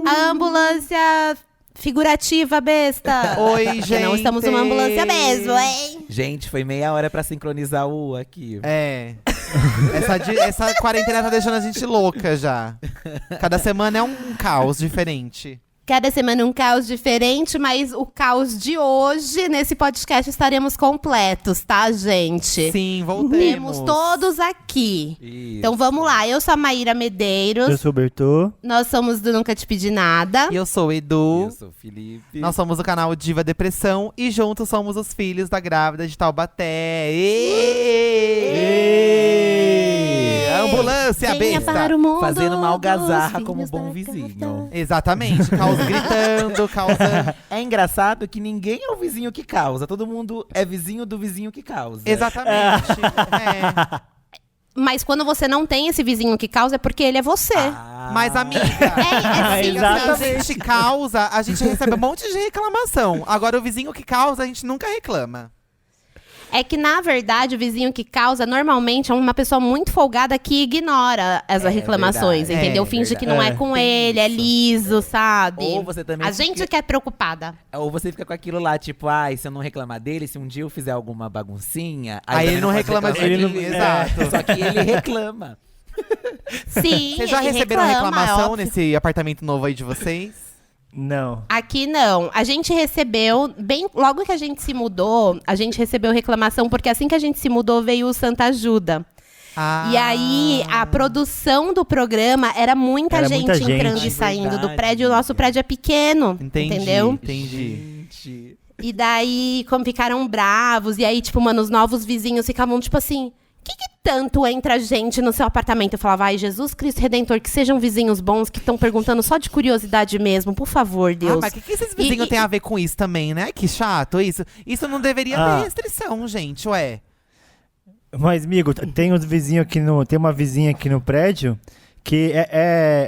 A ambulância figurativa besta. Oi, gente. Porque não estamos numa ambulância mesmo, hein? Gente, foi meia hora pra sincronizar o aqui. É. Essa quarentena tá deixando a gente louca já. Cada semana é um caos diferente. Cada semana um caos diferente, mas o caos de hoje, nesse podcast, estaremos completos, tá, gente? Sim, voltemos. Temos todos aqui. Isso. Então vamos lá, eu sou a Maíra Medeiros. Eu sou o Bertô. Nós somos do Nunca Te Pedi Nada. E eu sou o Edu. Eu sou o Felipe. Nós somos o canal Diva Depressão. E juntos somos os filhos da grávida de Taubaté. A ambulância Venha besta. para o mundo Fazendo uma algazarra dos como filhos bom da vizinho. grávida. Exatamente. Gritando, causando. É engraçado que ninguém é o vizinho que causa. Todo mundo é vizinho do vizinho que causa. Exatamente. É. Mas quando você não tem esse vizinho que causa, é porque ele é você. Mas, amiga, É se a gente causa, a gente recebe um monte de reclamação. Agora, o vizinho que causa, a gente nunca reclama. É que, na verdade, o vizinho que causa, normalmente, é uma pessoa muito folgada que ignora as reclamações, verdade. entendeu? É Finge que não é com Tem ele, é isso. liso, sabe? Ou você também A fica- gente que é preocupada. Ou você fica com aquilo lá, tipo, ai, se eu não reclamar dele, se um dia eu fizer alguma baguncinha… Aí ele também não pode reclama de reclamar mim, mim. exato. Só que ele reclama. Sim, Vocês já ele receberam reclama, é reclamação óbvio. nesse apartamento novo aí de vocês? Não. Aqui não. A gente recebeu, bem logo que a gente se mudou, a gente recebeu reclamação, porque assim que a gente se mudou, veio o Santa Ajuda. E aí, a produção do programa era muita gente entrando e gente. saindo do Verdade, prédio. O nosso amiga. prédio é pequeno, Entendi. entendeu? Entendi. Gente. E daí, como ficaram bravos, e aí, tipo, mano, os novos vizinhos ficavam, tipo assim… Que tanto entra gente no seu apartamento? Eu falava, ai, Jesus Cristo Redentor, que sejam vizinhos bons, que estão perguntando só de curiosidade mesmo, por favor, Deus. Ah, mas o que esses vizinhos têm a ver com isso também, né? Que chato isso. Isso não deveria ter restrição, gente, ué. Mas, amigo, tem uns vizinhos aqui tem uma vizinha aqui no prédio que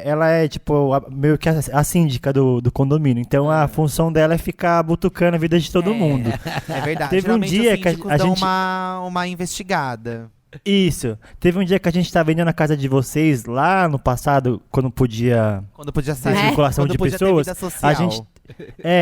ela é, tipo, meio que a síndica do condomínio. Então, a função dela é ficar butucando a vida de todo mundo. É verdade. Teve um Geralmente dia os que a síndicos dão gente- uma investigada. Isso. Teve um dia que a gente tava indo na casa de vocês, lá no passado, quando podia Quando podia ter sair. circulação Quando de podia ter pessoas. vida social.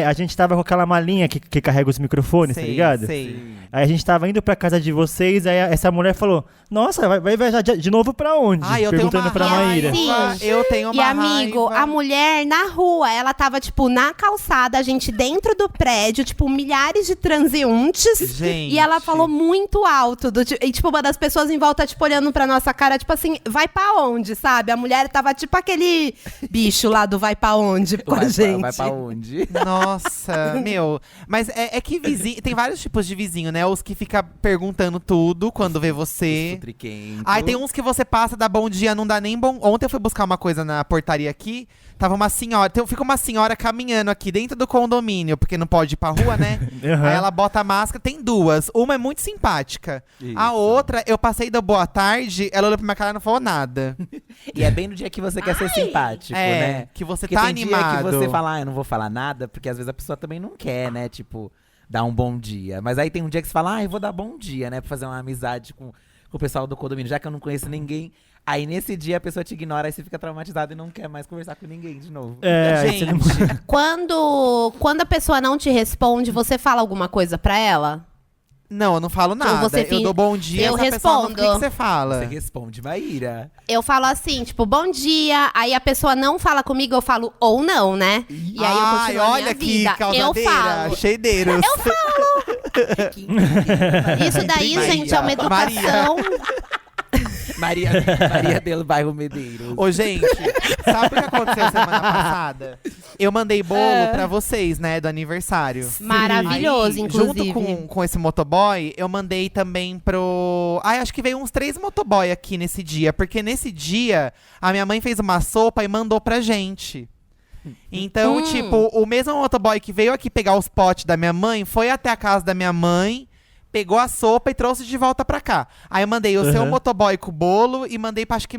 A gente tava com aquela malinha que carrega os microfones, tá ligado? Sei. Aí a gente tava indo pra casa de vocês, aí essa mulher falou: Nossa, vai viajar de novo pra onde? Ah, eu tenho Perguntando uma pra raiva. Maíra. Sim. Eu tenho uma E, amigo, raiva. a mulher na rua, ela tava, tipo, na calçada, a gente dentro do prédio, tipo, milhares de transeuntes. Gente. E ela falou muito alto. E, tipo, uma das pessoas em volta, tipo, olhando pra nossa cara, tipo assim, vai pra onde, sabe? A mulher tava tipo aquele bicho lá do vai pra onde com a gente. Vai pra onde? Nossa, meu. Mas é que vizinho. Tem vários tipos de vizinho, né? Os que ficam perguntando tudo quando vê você. Futriquento. Aí tem uns que você passa, dá bom dia, não dá nem bom. Ontem eu fui buscar uma coisa na portaria aqui. Tava uma senhora. Fica uma senhora caminhando aqui dentro do condomínio, porque não pode ir pra rua, né? Uhum. Aí ela bota a máscara. Tem duas. Uma é muito simpática. Isso. A outra, eu passei da boa tarde, ela olhou pra minha cara e não falou nada. E é bem no dia que você quer ser simpático, né? Que você Porque tá tem animado. dia que você fala, eu não vou falar nada, porque às vezes a pessoa também não quer, né? Tipo, dar um bom dia. Mas aí tem um dia que você fala, eu vou dar bom dia, né? Pra fazer uma amizade com o pessoal do condomínio, já que eu não conheço ninguém. Aí nesse dia a pessoa te ignora, aí você fica traumatizado e não quer mais conversar com ninguém de novo. Aí você não- Gente, Quando a pessoa não te responde, você fala alguma coisa pra ela? não, eu não falo nada. você Eu dou bom dia, Eu essa pessoa não- respondo. O que você fala? Você responde, Maíra. Eu falo assim, tipo, bom dia. Aí a pessoa não fala comigo, eu falo ou não, né? E aí eu Ai, continuo a olha minha que vida. Eu causadeira, falo. cheideiros. Isso daí, Maíra. gente, é uma educação. Maria del Bairro Medeiros. Ô, gente, sabe o que aconteceu semana passada? Eu mandei bolo pra vocês, né, do aniversário. Maravilhoso, Aí, inclusive. Junto com esse motoboy, eu mandei também pro… Ai, acho que veio uns 3 motoboy aqui nesse dia. Porque nesse dia, a minha mãe fez uma sopa e mandou pra gente. Então, tipo, o mesmo motoboy que veio aqui pegar os potes da minha mãe, foi até a casa da minha mãe, pegou a sopa e trouxe de volta pra cá. Aí eu mandei o seu motoboy com o bolo e mandei pra, acho que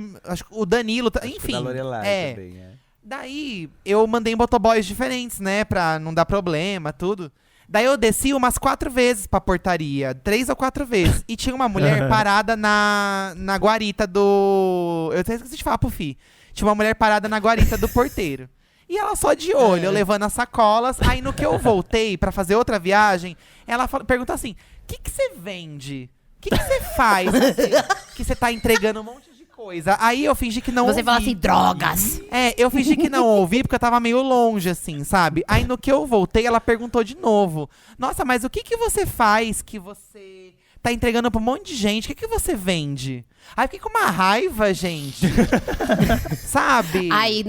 o Danilo, enfim. Da Lorelai é. também, Daí, eu mandei em motoboys diferentes, né? Pra não dar problema, tudo. Daí eu desci umas 4 vezes pra portaria. 3 ou 4 vezes. E tinha uma mulher parada na guarita do… Eu até esqueci de falar pro Fih. Tinha uma mulher parada na guarita do porteiro. E ela só de olho, eu levando as sacolas. Aí no que eu voltei pra fazer outra viagem, ela perguntou assim, o que você vende? O que você faz? Que você tá entregando um monte de coisa. Aí eu fingi que não ouvi. Você fala assim, drogas. Eu fingi que não ouvi, porque eu tava meio longe, assim, sabe? Aí no que eu voltei, ela perguntou de novo. Nossa, mas o que você faz que você tá entregando pra um monte de gente? O que você vende? Aí fiquei com uma raiva, gente. Sabe? Aí,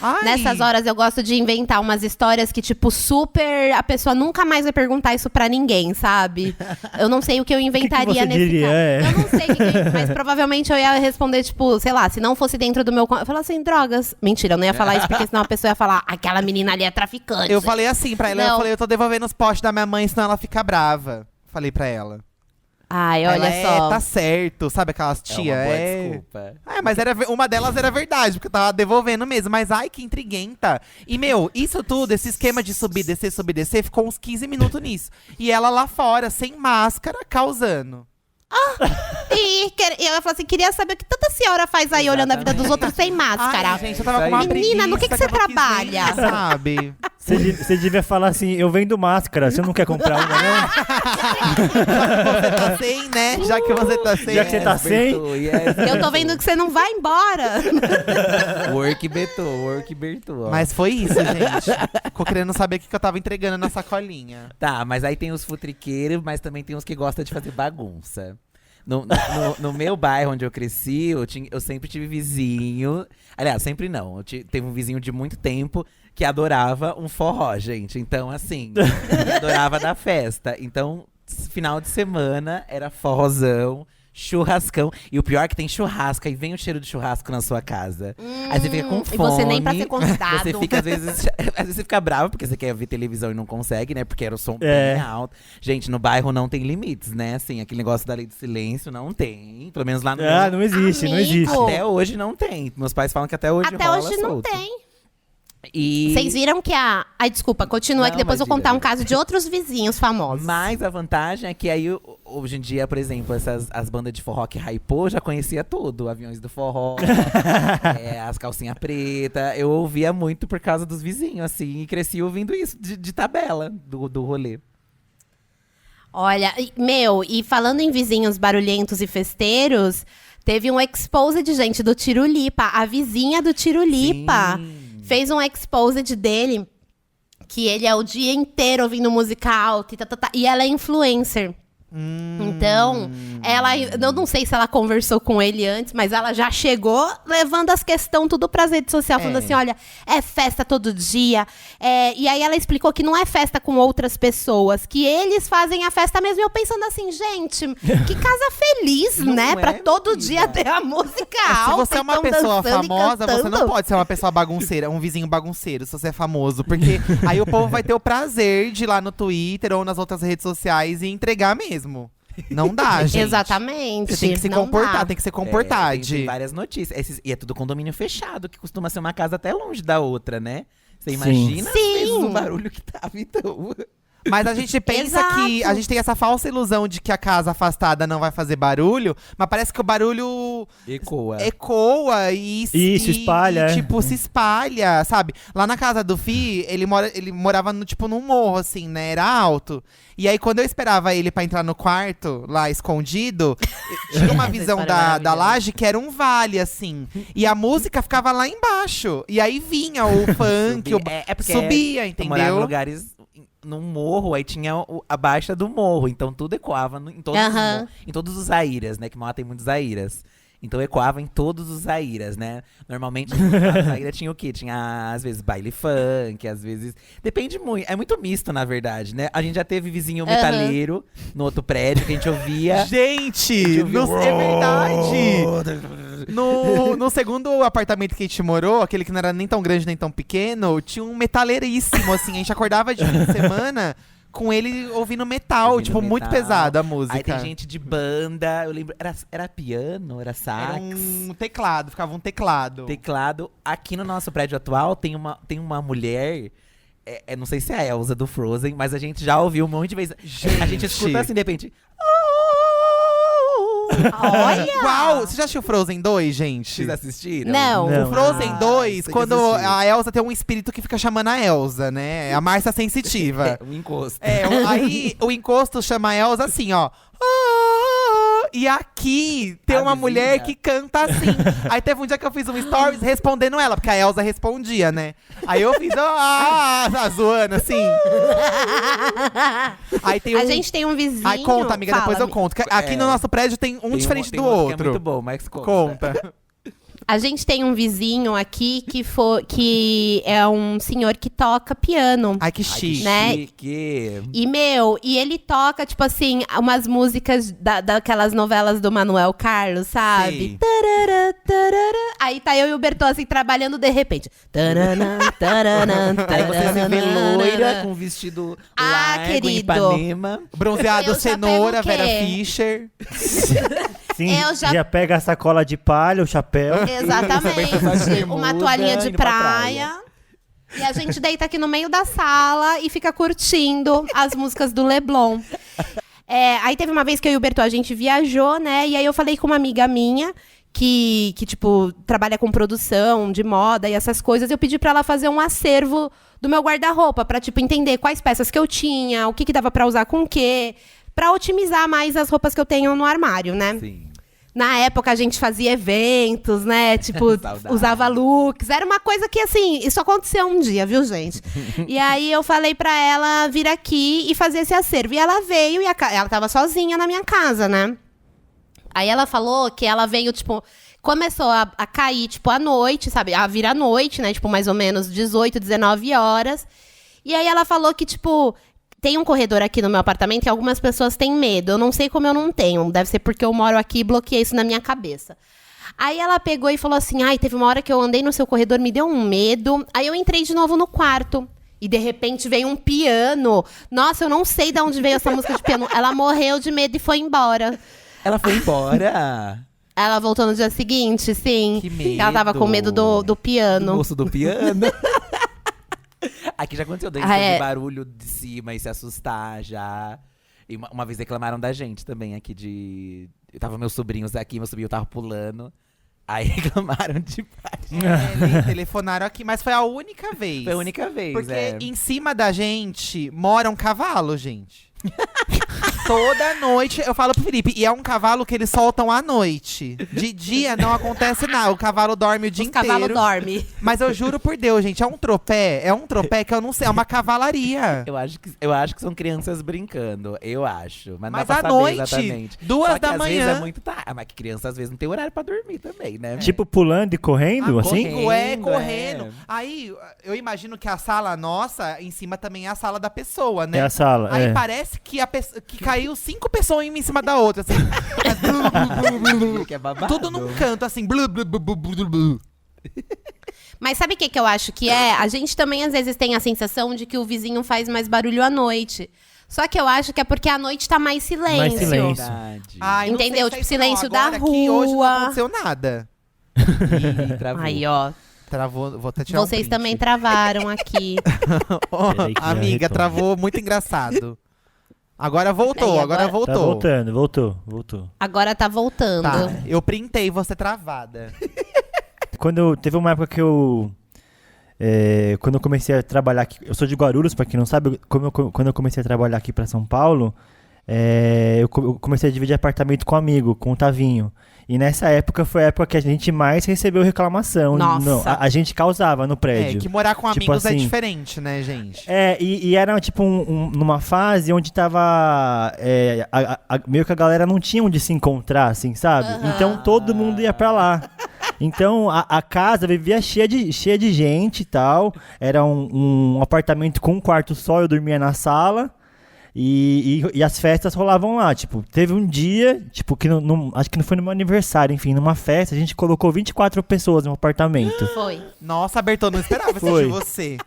Ai. nessas horas, eu gosto de inventar umas histórias que, tipo, super… A pessoa nunca mais vai perguntar isso pra ninguém, sabe? Eu não sei o que eu inventaria você nesse diria? caso. Eu não sei o que… Mas provavelmente eu ia responder, tipo, sei lá, se não fosse dentro do meu… Eu falo assim, drogas. Mentira, eu não ia falar isso, porque senão a pessoa ia falar, aquela menina ali é traficante. Eu falei assim pra ela, Não. eu falei, eu tô devolvendo os potes da minha mãe, senão ela fica brava. Falei pra ela. Ai, olha ela só. tá certo, sabe aquelas tia? É uma boa desculpa. Mas uma delas era verdade, porque eu tava devolvendo mesmo. Mas ai, que intriguenta. E, meu, isso tudo, esse esquema de subir, descer, ficou uns 15 minutos nisso. E ela lá fora, sem máscara, causando. E eu falo assim, queria saber o que tanta senhora faz aí olhando a vida dos outros sem máscara. Ai, gente, eu tava com uma Menina, no que preguiça você eu não quis nem, trabalha? sabe? Você devia falar assim, eu vendo máscara, você não quer comprar uma, não? Você tá sem, né? Já que você tá sem. Já que você tá sem? Eu tô vendo que você não vai embora. Work Bertou. Mas foi isso, gente. Ficou querendo saber o que eu tava entregando na sacolinha. Tá, mas aí tem os futriqueiros, mas também tem os que gostam de fazer bagunça. No meu bairro onde eu cresci, eu sempre tive vizinho. Aliás, sempre não. Teve um vizinho de muito tempo que adorava um forró, gente. Então, assim, ele adorava da festa. Então, final de semana era forrozão, churrascão. E o pior é que tem churrasco, aí vem o cheiro de churrasco na sua casa. Aí você fica com fome. E você nem pra ser convidado. Você fica, às vezes você fica bravo, porque você quer ver televisão e não consegue, né? Porque era o som bem alto. Gente, no bairro não tem limites, né? Assim, aquele negócio da lei do silêncio não tem. Pelo menos lá no Ah, não existe, não Amigo. existe. Até hoje não tem. Meus pais falam que até hoje Até rola hoje não solto. tem. E… Vocês viram que a… Ai, desculpa, continua Não, que depois eu vou imagina. contar um caso de outros vizinhos famosos. Mas a vantagem é que aí, hoje em dia, por exemplo, as bandas de forró que hypou, já conhecia tudo. Aviões do Forró, as calcinhas pretas. Eu ouvia muito por causa dos vizinhos, assim. E cresci ouvindo isso de tabela do rolê. Olha, e falando em vizinhos barulhentos e festeiros, teve um expose de gente do Tirulipa. A vizinha do Tirulipa fez um exposed dele, que ele é o dia inteiro ouvindo música alta e ela é influencer. Então, eu não sei se ela conversou com ele antes, mas ela já chegou levando as questões tudo pras redes sociais, falando assim, olha, é festa todo dia. E aí ela explicou que não é festa com outras pessoas, que eles fazem a festa mesmo. E eu pensando assim, gente, que casa feliz, Não né? é, Pra todo menina? dia ter a música alta. Se você é uma e tão pessoa dançando e famosa, você não cantando. pode ser uma pessoa bagunceira, um vizinho bagunceiro, se você é famoso. Porque aí o povo vai ter o prazer de ir lá no Twitter ou nas outras redes sociais e entregar mesmo. Não dá, gente. Exatamente. Você tem que se não comportar, dá. tem que ser Tem comportade. várias notícias. E é tudo condomínio fechado, que costuma ser uma casa até longe da outra, né? Você imagina às vezes, o barulho que tava, então… Mas a gente pensa Exato. que… A gente tem essa falsa ilusão de que a casa afastada não vai fazer barulho, mas parece que o barulho ecoa e… Isso, espalha, E, tipo, se espalha, sabe? Lá na casa do Fih, ele morava num morro, assim, né? Era alto. E aí, quando eu esperava ele pra entrar no quarto, lá escondido, tinha uma visão história é da maravilhosa. laje que era um vale, assim. E a música ficava lá embaixo. E aí vinha o funk, porque subia, eu morava em entendeu? lugares num morro, aí tinha a baixa do morro. Então tudo ecoava em todos os Zairas, né? Que Mauá tem muitos Zairas. Então ecoava em todos os Zairas, né? Normalmente a Zaira tinha o quê? Tinha, às vezes, baile funk, às vezes… Depende muito. É muito misto, na verdade, né? A gente já teve vizinho metaleiro no outro prédio, que a gente ouvia… Gente, é verdade! No segundo apartamento que a gente morou, aquele que não era nem tão grande nem tão pequeno, tinha um metaleiríssimo, assim. A gente acordava de fim de semana com ele ouvindo metal, Ouvindo tipo, muito metal. pesada a música. Aí tem gente de banda, eu lembro… Era piano, era sax… Era um teclado, ficava um teclado. Teclado. Aqui no nosso prédio atual tem uma mulher… não sei se é a Elsa do Frozen, mas a gente já ouviu um monte de vezes. A gente escuta assim, de repente. Olha! Uau! Você já assistiu Frozen 2, gente? Vocês assistiram? Não. Não. O Frozen 2, tem que quando assistir. a Elsa tem um espírito que fica chamando a Elsa, né? É a Márcia Sensitiva. Um encosto. Aí o encosto chama a Elsa assim, ó. E aqui tem A uma vizinha. mulher que canta assim. Aí teve um dia que eu fiz um stories respondendo ela, porque a Elsa respondia, né? Aí eu fiz, tá zoando assim. Aí tem A gente tem um vizinho. Aí conta, amiga, Fala, depois eu amiga. conto. Aqui no nosso prédio tem um Tem diferente tem do outro que outro. É muito bom, mas conta. Conta. A gente tem um vizinho aqui que é um senhor que toca piano. Ai, que Ai, que chique. Né? chique. E ele toca, tipo assim, umas músicas daquelas novelas do Manuel Carlos, sabe? Sim. Tarará, tarará. Aí tá eu e o Bertô, assim, trabalhando de repente. Taranã, taranã, Aí você se vê taranã. loira com um vestido Ah, largo, querido. em Ipanema. Bronzeado Eu já cenoura, pego o quê? Vera Fischer. Sim, Eu já- já pega a sacola de palha, o chapéu. Exatamente. bermuda, Uma toalhinha de indo pra praia. E a gente deita aqui no meio da sala e fica curtindo as músicas do Leblon. Aí teve uma vez que eu e o Bertô, a gente viajou, né? E aí eu falei com uma amiga minha que tipo, trabalha com produção de moda e essas coisas. Eu pedi pra ela fazer um acervo do meu guarda-roupa, pra, tipo, entender quais peças que eu tinha, o que dava pra usar com o quê, pra otimizar mais as roupas que eu tenho no armário, né? Sim. Na época a gente fazia eventos, né? Tipo, Saudade. usava looks. Era uma coisa que, assim, isso aconteceu um dia, viu, gente? E aí eu falei pra ela vir aqui e fazer esse acervo. E ela veio e ela tava sozinha na minha casa, né? Aí ela falou que ela veio, tipo, começou a cair, tipo, à noite, sabe? A vir à noite, né? Tipo, mais ou menos 18, 19 horas. E aí ela falou que, tipo, tem um corredor aqui no meu apartamento que algumas pessoas têm medo. Eu não sei como eu não tenho. Deve ser porque eu moro aqui e bloqueei isso na minha cabeça. Aí ela pegou e falou assim, ai, teve uma hora que eu andei no seu corredor, me deu um medo. Aí eu entrei de novo no quarto. E de repente veio um piano. Nossa, eu não sei de onde veio essa música de piano. Ela morreu de medo e foi embora. Ela foi embora. Ela voltou no dia seguinte, sim. Que medo. Ela tava com medo do Do piano. moço do piano. Aqui já aconteceu dentro Ah, é. de barulho de cima e se assustar já. E uma vez reclamaram da gente também aqui de... Tava meus sobrinhos aqui, meu sobrinho tava pulando. Aí reclamaram de baixo. Telefonaram aqui, mas foi a única vez. Foi a única vez, Porque em cima da gente mora um cavalo, gente. Toda noite eu falo pro Felipe, e é um cavalo que eles soltam à noite. De dia não acontece nada, o cavalo dorme o dia Os cavalos inteiro. dormem. Mas eu juro por Deus, gente, é um tropé que eu não sei, é uma cavalaria. Eu acho que são crianças brincando, eu acho. Mas não Mas dá à pra saber noite, exatamente. 2 Só que da às manhã. vezes é muito tarde. Mas que criança às vezes não tem horário pra dormir também, né? Tipo, pulando e correndo, Ah, assim? correndo. Aí, eu imagino que a sala nossa, em cima também é a sala da pessoa, né? É a sala, Aí é. parece que, que caiu 5 pessoas uma em cima da outra, assim. Que é babado. Tudo num canto, assim. Blu, blu, blu, blu, blu, blu. Mas sabe o que eu acho que é? A gente também às vezes tem a sensação de que o vizinho faz mais barulho à noite. Só que eu acho que é porque à noite tá mais silêncio. Mais silêncio. Verdade. Ai, não Entendeu? sei se Tipo, é isso não. silêncio da Agora, aqui hoje não rua. aconteceu nada. Ih, travou. Aí, ó. Travou, vou até tirar Vocês um print. também travaram aqui. Ó, Peraí que já amiga, retorna. travou muito engraçado. Agora voltou, Aí, agora agora- voltou. Tá voltando, voltou. Agora tá voltando. Tá, eu printei você travada. Teve uma época que quando eu comecei a trabalhar aqui, eu sou de Guarulhos, pra quem não sabe, quando eu comecei a trabalhar aqui pra São Paulo, eu comecei a dividir apartamento com um amigo, com o Tavinho. E nessa época foi a época que a gente mais recebeu reclamação. Nossa. Não, a gente causava no prédio. Que morar com Tipo amigos é assim, diferente, né, gente? E era tipo numa fase onde tava. Meio que a galera não tinha onde se encontrar, assim, sabe? Então todo mundo ia pra lá. Então a casa vivia cheia de gente e tal. Era um apartamento com um quarto só, eu dormia na sala. E as festas rolavam lá, tipo, teve um dia, tipo, que acho que não foi no meu aniversário, enfim, numa festa, a gente colocou 24 pessoas no apartamento. Foi. Nossa, Bertô, não esperava isso Foi. de você.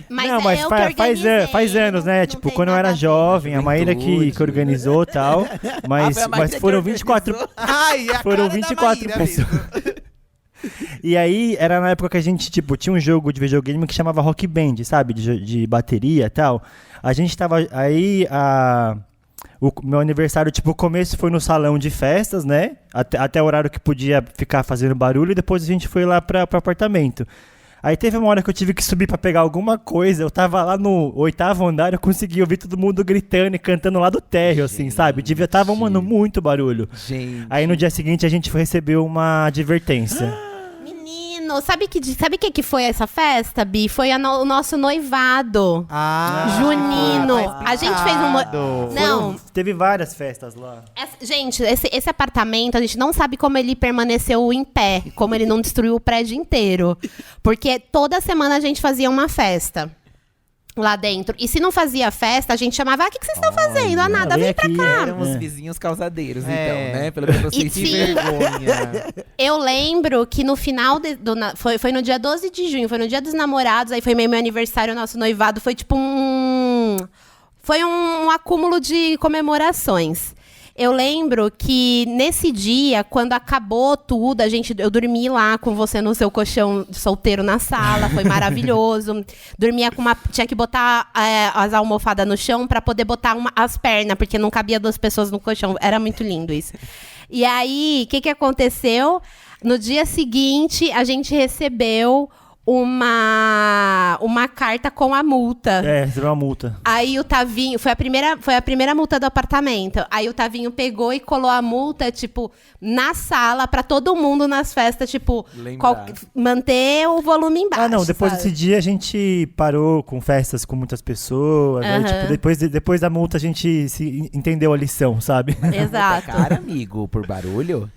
Mas não, é mas eu faz, que organizei, faz anos, né? não Tipo, tem quando eu nada era a ver. jovem, a Maíra Juventude. que organizou e tal, mas foi a Maíra que foram organizou. 24. Ai, a Foram cara da 24 Maíra pessoas. mesmo. E aí, era na época que a gente, tipo, tinha um jogo de videogame que chamava Rock Band, sabe? De bateria e tal. A gente tava... Aí, o meu aniversário, tipo, o começo foi no salão de festas, né? Até o horário que podia ficar fazendo barulho. E depois a gente foi lá pro apartamento. Aí teve uma hora que eu tive que subir pra pegar alguma coisa. Eu tava lá no 8º andar, eu consegui ouvir todo mundo gritando e cantando lá do térreo, assim, sabe? Tava, mano, muito barulho. Gente. Aí no dia seguinte a gente recebeu uma advertência. Menino, sabe que foi essa festa, Bi? Foi o nosso noivado. Junino. A gente fez um... Não. Teve várias festas lá. Gente, esse apartamento, a gente não sabe como ele permaneceu em pé, como ele não destruiu o prédio inteiro. Porque toda semana a gente fazia uma festa lá dentro. E se não fazia festa, a gente chamava, o que vocês estão fazendo? Ah, nada, vem pra cá. Éramos vizinhos causadeiros, então, né? Pelo menos E vocês tinha- Vergonha. Eu lembro que no final foi no dia 12 de junho, foi no dia dos namorados, aí foi meu aniversário, nosso noivado, foi tipo foi um acúmulo de comemorações. Eu lembro que nesse dia, quando acabou tudo, eu dormi lá com você no seu colchão solteiro na sala, foi maravilhoso. Dormia tinha que botar as almofadas no chão para poder botar as pernas, porque não cabia 2 pessoas no colchão. Era muito lindo isso. E aí, o que aconteceu? No dia seguinte, a gente recebeu uma carta com a multa. Recebeu uma multa. Aí o Tavinho, foi a primeira multa do apartamento. Aí o Tavinho pegou e colou a multa, tipo, na sala, pra todo mundo nas festas, tipo, manter o volume embaixo. Ah, não, depois sabe? desse dia a gente parou com festas com muitas pessoas. Aí, tipo, depois da multa a gente entendeu a lição, sabe? Exato. Cara, amigo, por barulho?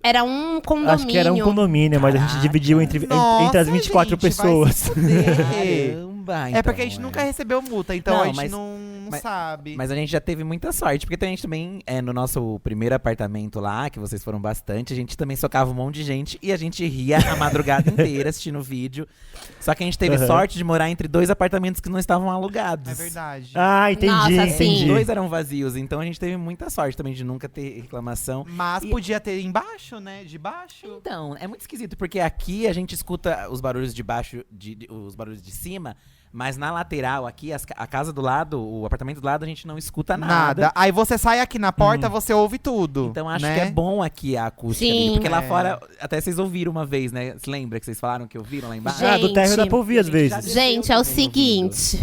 Era um condomínio. Acho que era um condomínio, mas a gente dividiu entre as 24 gente, pessoas. vai se fuder. Caramba, É porque a gente nunca recebeu multa, então Não, a gente mas- não sabe. Mas a gente já teve muita sorte, porque a gente também, no nosso primeiro apartamento lá, que vocês foram bastante, a gente também socava um monte de gente e a gente ria a madrugada inteira assistindo o vídeo. Só que a gente teve sorte de morar entre 2 apartamentos que não estavam alugados. É verdade. Ah, entendi, Nossa, entendi. sim. 2 eram vazios, então a gente teve muita sorte também de nunca ter reclamação. Mas podia ter embaixo, né? De baixo. Então, é muito esquisito, porque aqui a gente escuta os barulhos de baixo, os barulhos de cima, mas na lateral aqui, a casa do lado, o apartamento do lado, a gente não escuta nada. Aí você sai aqui na porta, você ouve tudo. Então acho né? que é bom aqui a acústica, Sim. amiga, porque lá É. fora, até vocês ouviram uma vez, né? Você lembra que vocês falaram que ouviram lá embaixo? Gente, Do térreo dá pra ouvir às vezes. Gente, é o seguinte.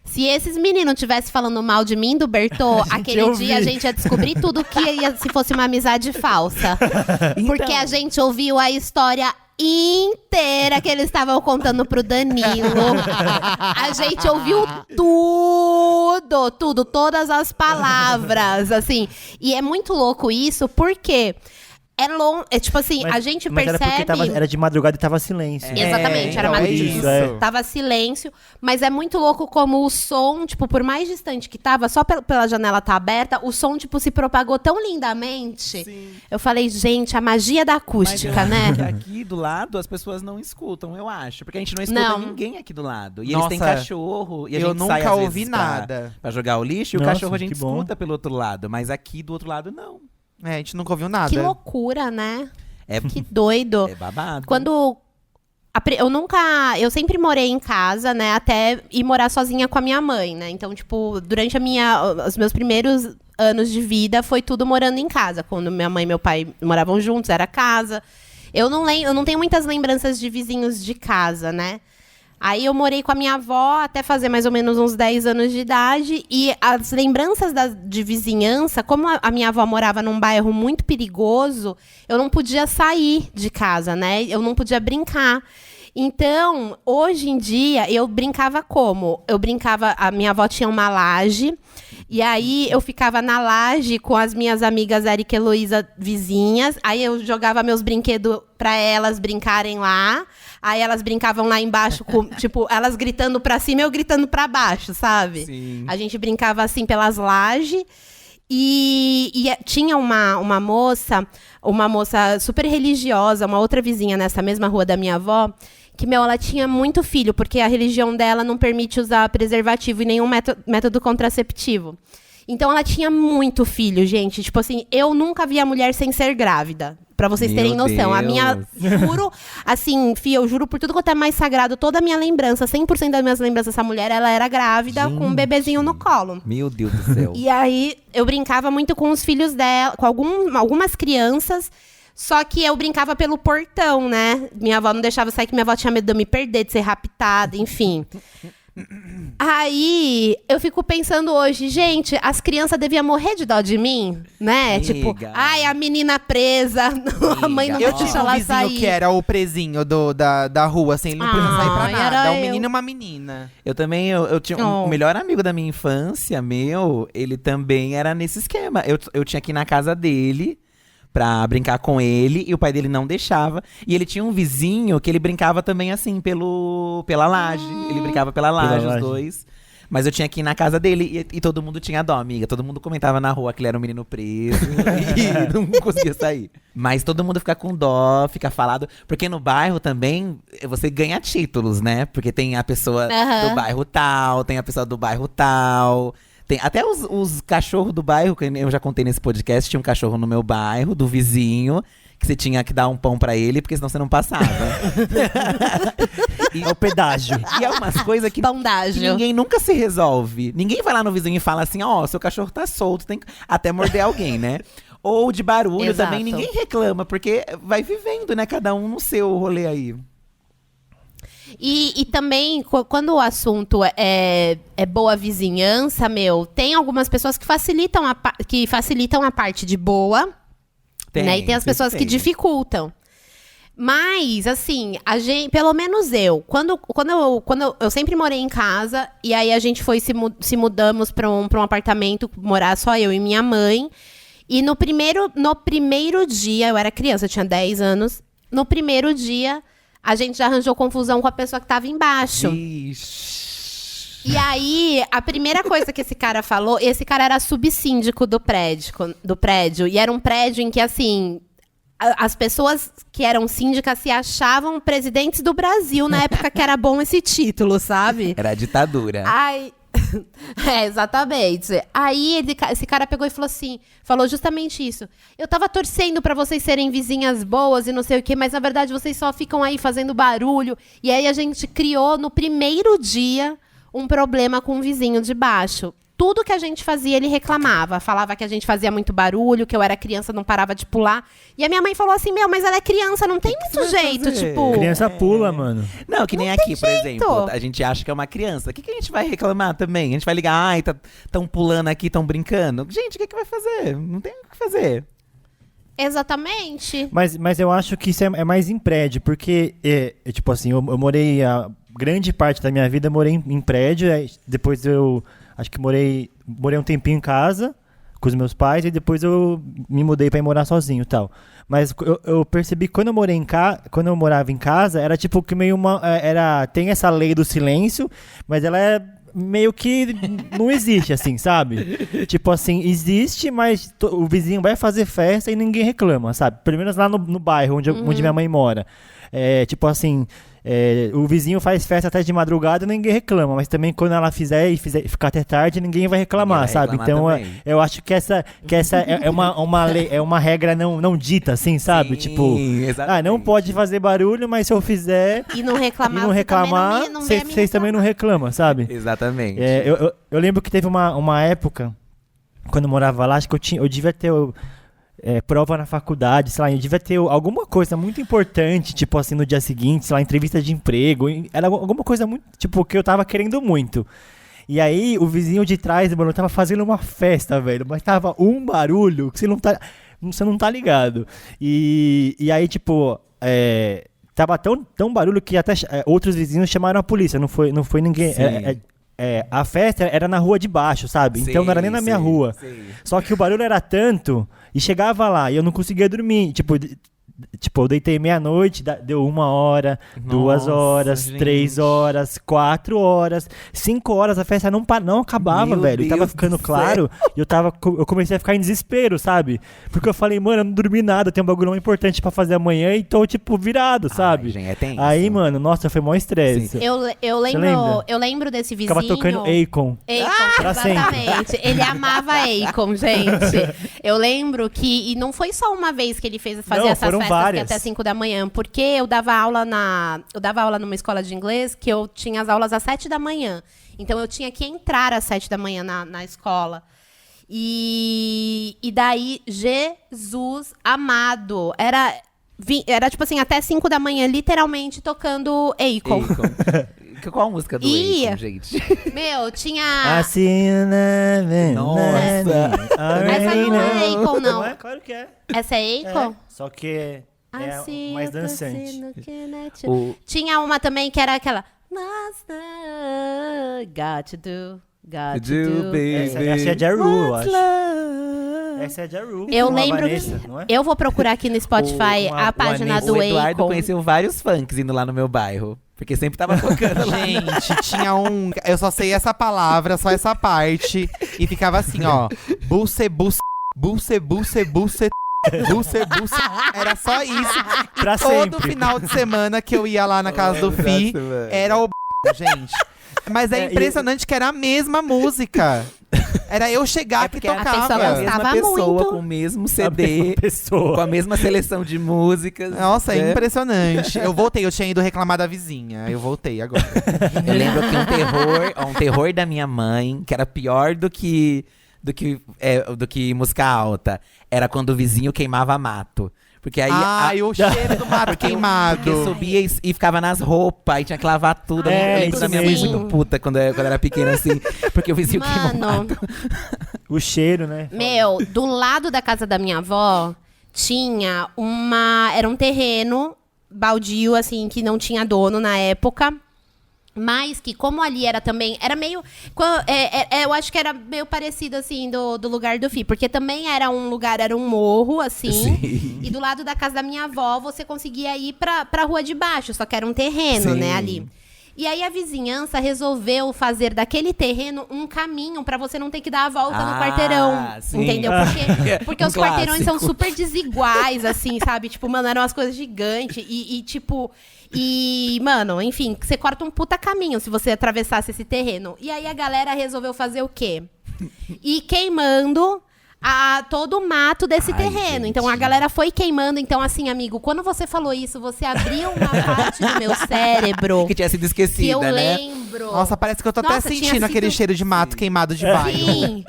Se esses meninos tivessem falando mal de mim, do Bertô, aquele ouvi. dia a gente ia descobrir tudo que ia se fosse uma amizade falsa. Porque a gente ouviu a história inteira que eles estavam contando pro Danilo. A gente ouviu tudo, todas as palavras, assim. E é muito louco isso, porque é tipo assim, a gente mas percebe... era porque era de madrugada e tava silêncio. Exatamente, era então é madrugada. isso. É. Tava silêncio, mas é muito louco como o som, tipo, por mais distante que tava, só pela janela tá aberta, o som, tipo, se propagou tão lindamente. Sim. Eu falei, gente, a magia da acústica, né? Que aqui do lado as pessoas não escutam, eu acho. Porque a gente não escuta Não. ninguém aqui do lado. E Nossa, eles têm cachorro. E a eu gente nunca sai, às ouvi vezes, nada. Pra jogar o lixo. E o Nossa, cachorro a gente que bom. escuta pelo outro lado. Mas aqui do outro lado, não. É, a gente nunca ouviu nada. Que loucura, né? É, Que doido. é babado. Quando... Eu sempre morei em casa, né? Até ir morar sozinha com a minha mãe, né? Então, tipo, durante os meus primeiros anos de vida, foi tudo morando em casa. Quando minha mãe e meu pai moravam juntos, era casa. Eu não tenho muitas lembranças de vizinhos de casa, né? Aí eu morei com a minha avó até fazer mais ou menos uns 10 anos de idade. E as lembranças de vizinhança, como a minha avó morava num bairro muito perigoso, eu não podia sair de casa, né? Eu não podia brincar. Então, hoje em dia, eu brincava como? A minha avó tinha uma laje, e aí eu ficava na laje com as minhas amigas Erika e Heloísa vizinhas, aí eu jogava meus brinquedos para elas brincarem lá, aí elas brincavam lá embaixo, tipo, elas gritando para cima e eu gritando para baixo, sabe? Sim. A gente brincava assim pelas lajes. E tinha uma moça super religiosa, uma outra vizinha nessa mesma rua da minha avó, que, ela tinha muito filho, porque a religião dela não permite usar preservativo e nenhum método contraceptivo. Então ela tinha muito filho, gente. Tipo assim, eu nunca vi a mulher sem ser grávida. Pra vocês terem Meu noção. A minha, Deus. juro, assim, Fia, eu juro por tudo quanto é mais sagrado, toda a minha lembrança, 100% das minhas lembranças dessa mulher, ela era grávida com um bebezinho no colo. Meu Deus do céu. E aí, eu brincava muito com os filhos dela, com algumas crianças, só que eu brincava pelo portão, né? Minha avó não deixava eu sair, que minha avó tinha medo de eu me perder, de ser raptada, enfim. Aí, eu fico pensando hoje, gente, as crianças deviam morrer de dó de mim, né? Amiga. Tipo, ai, a menina presa, a mãe não Eu deixa tinha um ela vizinho sair. que era o presinho da rua, assim, ele não podia sair pra Ai, nada. era É um eu. menino e uma menina. Eu também, eu tinha Oh. o melhor amigo da minha infância, ele também era nesse esquema. Eu tinha que ir na casa dele pra brincar com ele, e o pai dele não deixava. E ele tinha um vizinho que ele brincava também assim, pela laje. Ele brincava pela laje, os laje. dois. Mas eu tinha que ir na casa dele e todo mundo tinha dó, amiga. Todo mundo comentava na rua que ele era um menino preso e não conseguia sair. Mas todo mundo fica com dó, fica falado. Porque no bairro também você ganha títulos, né? Porque tem a pessoa do bairro tal, tem a pessoa do bairro tal. Tem até os cachorros do bairro, que eu já contei nesse podcast, tinha um cachorro no meu bairro, do vizinho, que você tinha que dar um pão pra ele, porque senão você não passava. É o pedágio. E é umas coisas que Bandágio. ninguém nunca se resolve. Ninguém vai lá no vizinho e fala assim, ó, seu cachorro tá solto, tem que até morder alguém, né? Ou de barulho Exato. também, ninguém reclama, porque vai vivendo, né? Cada um no seu rolê aí. E também, quando o assunto é boa vizinhança, tem algumas pessoas que facilitam a parte de boa, né? E tem as pessoas que dificultam. Mas, assim, pelo menos eu, quando eu sempre morei em casa, e aí a gente se mudamos para um apartamento, morar só eu e minha mãe. E no primeiro dia, eu era criança, eu tinha 10 anos, no primeiro dia, a gente já arranjou confusão com a pessoa que estava embaixo. Ixi. E aí, a primeira coisa que esse cara falou, esse cara era subsíndico do prédio, e era um prédio em que, assim, as pessoas que eram síndicas se achavam presidentes do Brasil, na época que era bom esse título, sabe? Era a ditadura. Ai, exatamente. Aí esse cara pegou e falou justamente isso. Eu tava torcendo pra vocês serem vizinhas boas e não sei o quê, mas na verdade vocês só ficam aí fazendo barulho. E aí a gente criou no primeiro dia um problema com o vizinho de baixo. Tudo que a gente fazia, ele reclamava. Falava que a gente fazia muito barulho, que eu era criança, não parava de pular. E a minha mãe falou assim, mas ela é criança, não tem muito jeito, fazer? tipo... Criança pula, mano. Não, que nem Não aqui, tem por jeito. exemplo. A gente acha que é uma criança. O que a gente vai reclamar também? A gente vai ligar, ai, tão pulando aqui, tão brincando. Gente, o que vai fazer? Não tem o que fazer. Exatamente. Mas eu acho que isso é mais em prédio, porque, tipo assim, eu morei a grande parte da minha vida, eu morei em prédio, aí depois eu acho que morei um tempinho em casa com os meus pais, e depois eu me mudei pra ir morar sozinho e tal. Mas eu percebi que quando eu morava em casa, era tipo que meio tem essa lei do silêncio, mas ela é meio que não existe, assim, sabe? Tipo assim, existe, mas o vizinho vai fazer festa e ninguém reclama, sabe? Pelo menos lá no bairro onde minha mãe mora. Tipo assim, o vizinho faz festa até de madrugada e ninguém reclama, mas também quando ela fizer ficar até tarde, ninguém vai reclamar, Ninguém vai sabe? reclamar Então também. eu acho que essa é uma lei, é uma regra não dita, assim, sabe? Sim, tipo, exatamente. não pode fazer barulho, mas se eu fizer E não reclamar, e não reclamar, vocês também não reclamam, sabe? Exatamente. Eu lembro que teve uma época, quando eu morava lá, acho que eu devia ter prova na faculdade, sei lá, eu devia ter alguma coisa muito importante, tipo assim, no dia seguinte, sei lá, entrevista de emprego, era alguma coisa muito, tipo, que eu tava querendo muito. E aí, o vizinho de trás, mano, tava fazendo uma festa, velho, mas tava um barulho que você não tá ligado. E aí, tipo, tava tão barulho que até outros vizinhos chamaram a polícia, não foi ninguém. Sim. A festa era na rua de baixo, sabe? Então não era nem na minha rua. Sim. Só que o barulho era tanto, e chegava lá, e eu não conseguia dormir. Tipo, Tipo, eu deitei meia-noite, deu 1 hora, 2 Nossa, horas, gente. 3 horas, 4 horas, 5 horas, a festa não acabava, Meu velho. Tava Deus ficando do claro e eu comecei a ficar em desespero, sabe? Porque eu falei, mano, eu não dormi nada, eu tenho um bagulho muito pra fazer amanhã e tô, tipo, virado, sabe? Ai, gente, é tenso. Aí, mano, nossa, foi mó estresse. Eu lembro desse vizinho. Ficava tocando Akon. pra Exatamente. Ele amava Akon, gente. Eu lembro que, e não foi só uma vez que ele fazia Não, essas foram festas várias. que até 5 da manhã, porque eu dava aula numa escola de inglês que eu tinha as aulas às 7 da manhã. Então eu tinha que entrar às 7 da manhã na escola. E daí, Jesus amado, era tipo assim, até 5 da manhã, literalmente tocando Akon. Qual a música do Akon, gente? Meu, tinha... Assim, né? Nossa. Essa não é Akon, não. É, claro que é. Essa é Akon? Só que é Assim, mais eu tô dançante. sendo que não te- O- Tinha uma também que era aquela... Got to do, got to do. baby. Essa é Ja Rule, eu What's acho. love? Essa é Ja Rule. Eu com a lembro Vanessa, que... não é? Eu vou procurar aqui no Spotify O a página Vanessa. do O Eduardo Akon. conheceu vários funks indo lá no meu bairro. Porque sempre tava tocando lá. Gente, tinha um. Eu só sei essa palavra, só essa parte. E ficava assim, ó. Buce, buce, buce, buce, buce. Buce, buce. Era só isso. Pra Todo sempre. final de semana que eu ia lá na casa do Fi, era o gente. Mas é É, impressionante que era a mesma música. Era eu chegar que porque a pessoa tocava. a mesma gostava pessoa muito. com o mesmo A CD, mesma pessoa. com a mesma seleção de músicas. Nossa, é né? impressionante. Eu voltei, eu tinha ido reclamar da vizinha. Eu voltei agora. Eu lembro que um terror da minha mãe, que era pior do que música alta, era quando o vizinho queimava mato. Porque aí Ai, o cheiro do mato queimado. porque subia e ficava nas roupas, aí tinha que lavar tudo. É, Eu lembro isso da minha mãe mesmo. muito puta quando eu era pequena, assim, porque o vizinho queimou Mano, mato. O cheiro, né? meu, do lado da casa da minha avó, tinha era um terreno baldio, assim, que não tinha dono na época. Mas que, como ali era também... Era meio... eu acho que era meio parecido, assim, do lugar do Fi. Porque também era um lugar, era um morro, assim. Sim. E do lado da casa da minha avó, você conseguia ir pra rua de baixo. Só que era um terreno, Sim. né, ali. E aí a vizinhança resolveu fazer daquele terreno um caminho pra você não ter que dar a volta no quarteirão. Sim. Entendeu? Porque Um os quarteirões são clássico. super desiguais, assim, sabe? Tipo, mano, eram umas coisas gigantes. Mano, enfim, você corta um puta caminho se você atravessasse esse terreno. E aí a galera resolveu fazer o quê? Ir queimando todo o mato desse terreno. gente. Então a galera foi queimando. Então, assim, amigo, quando você falou isso, você abriu uma parte do meu cérebro Que tinha sido que esquecida, eu né? lembro. Nossa, parece que eu tô Nossa, até tinha sentindo aquele sido- cheiro de mato queimado de bairro. Sim.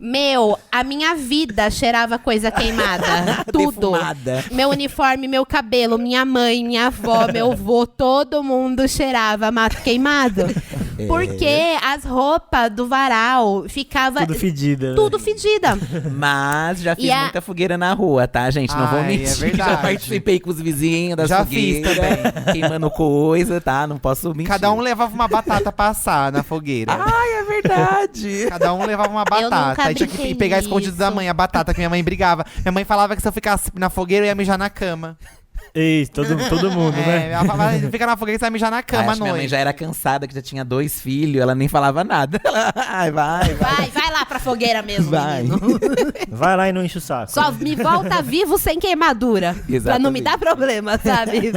Meu, a minha vida cheirava coisa queimada. Tudo. Defumada. Meu uniforme, meu cabelo, minha mãe, minha avó, meu vô, todo mundo cheirava mato queimado. Porque as roupas do varal ficava Tudo fedida. tudo fedida. Mas já fiz E a- muita fogueira na rua, tá, gente? Não vou Ai, é mentir. verdade. Já participei com os vizinhos das Já fiz fogueiras. Queimando coisa, tá? Não posso mentir. Cada um levava uma batata pra assar na fogueira. Ai, é verdade. Cada um levava uma Eu nunca batata. Aí tinha que brinquei pegar nisso. escondido da mãe a batata que minha mãe brigava. Minha mãe falava que se eu ficasse na fogueira, eu ia mijar na cama. Ei, todo mundo, né? Ela falava, fica na fogueira, você vai mijar na cama à Acho que minha mãe noite. já era cansada, que já tinha 2 filhos, ela nem falava nada. Ela, ai, vai. Vai lá pra fogueira mesmo, Vai. menino. Vai lá e não enche o saco. Só me volta vivo sem queimadura. Pra não me dar problema, sabe?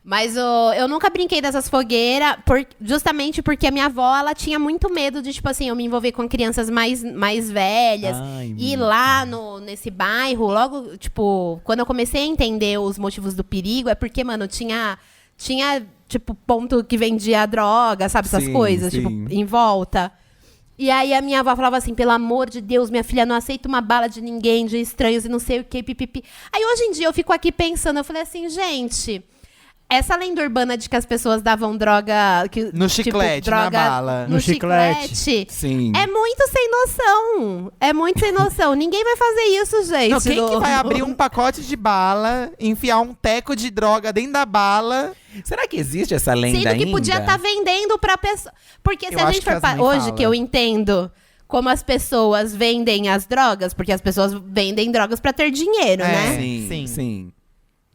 Mas eu nunca brinquei dessas fogueiras, justamente porque a minha avó, ela tinha muito medo de, tipo assim, eu me envolver com crianças mais velhas. Ai, E lá nesse bairro, logo, tipo, quando eu comecei a entender os motivos do perigo, é porque, mano, tinha tipo, ponto que vendia droga, sabe? Essas Sim, coisas, sim. tipo, em volta. E aí a minha avó falava assim, pelo amor de Deus, minha filha, não aceita uma bala de ninguém, de estranhos e não sei o que, pipipi. Aí hoje em dia eu fico aqui pensando, eu falei assim, gente... Essa lenda urbana de que as pessoas davam droga... No chiclete, na bala. No No chiclete. chiclete. Sim. É muito sem noção. É muito sem noção. Ninguém vai fazer isso, gente. Não, quem que vai abrir um pacote de bala, enfiar um teco de droga dentro da bala? Será que existe essa lenda Sendo ainda? que podia estar vendendo pra pessoa. Porque se Eu a acho gente que for... as mães Hoje falam. que eu entendo como as pessoas vendem as drogas, porque as pessoas vendem drogas pra ter dinheiro, É. né? Sim, Sim. sim.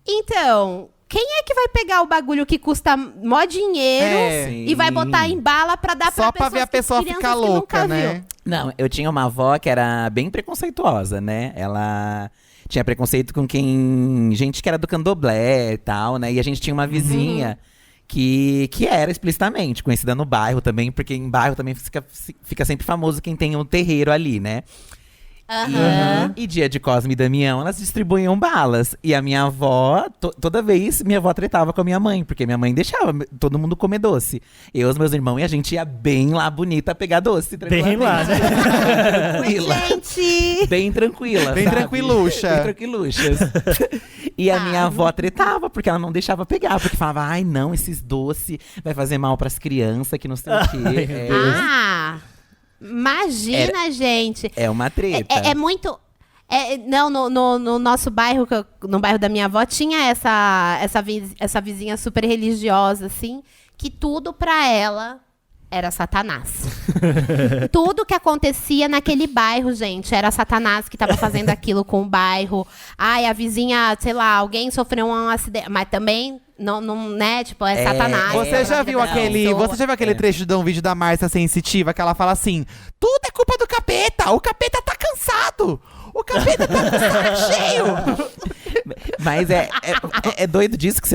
Então, quem é que vai pegar o bagulho que custa mó dinheiro e vai botar em bala pra dar Só pra pra ver a pessoa crianças ficar que nunca louca, viu? né? Não, eu tinha uma avó que era bem preconceituosa, né? Ela tinha preconceito com gente que era do candomblé e tal, né? E a gente tinha uma vizinha que era explicitamente conhecida no bairro também, porque em bairro também fica sempre famoso quem tem um terreiro ali, né? E dia de Cosme e Damião, elas distribuíam balas. E a minha avó, toda vez, minha avó tretava com a minha mãe, porque minha mãe deixava todo mundo comer doce. Eu, os meus irmãos, e a gente ia bem lá bonita pegar doce. Bem lá, né? Tranquila. Gente! Bem tranquila. Bem sabe? tranquiluxa. Bem tranquiluxas. E a minha avó tretava, porque ela não deixava pegar. Porque falava, ai não, esses doces vai fazer mal pras crianças, que não sei o quê. Imagina, gente. É uma treta. É muito... não, no nosso bairro, no bairro da minha avó, tinha essa vizinha super religiosa, assim, que tudo pra ela era Satanás. Tudo que acontecia naquele bairro, gente, era Satanás que tava fazendo aquilo com o bairro. Ai, a vizinha, sei lá, alguém sofreu um acidente, mas também... Não, né? Tipo, é Satanás. Você já viu aquele trecho de um vídeo da Márcia Sensitiva que ela fala assim: tudo é culpa do capeta! O capeta tá cansado! O capeta tá com o saco cheio! Mas é doido disso que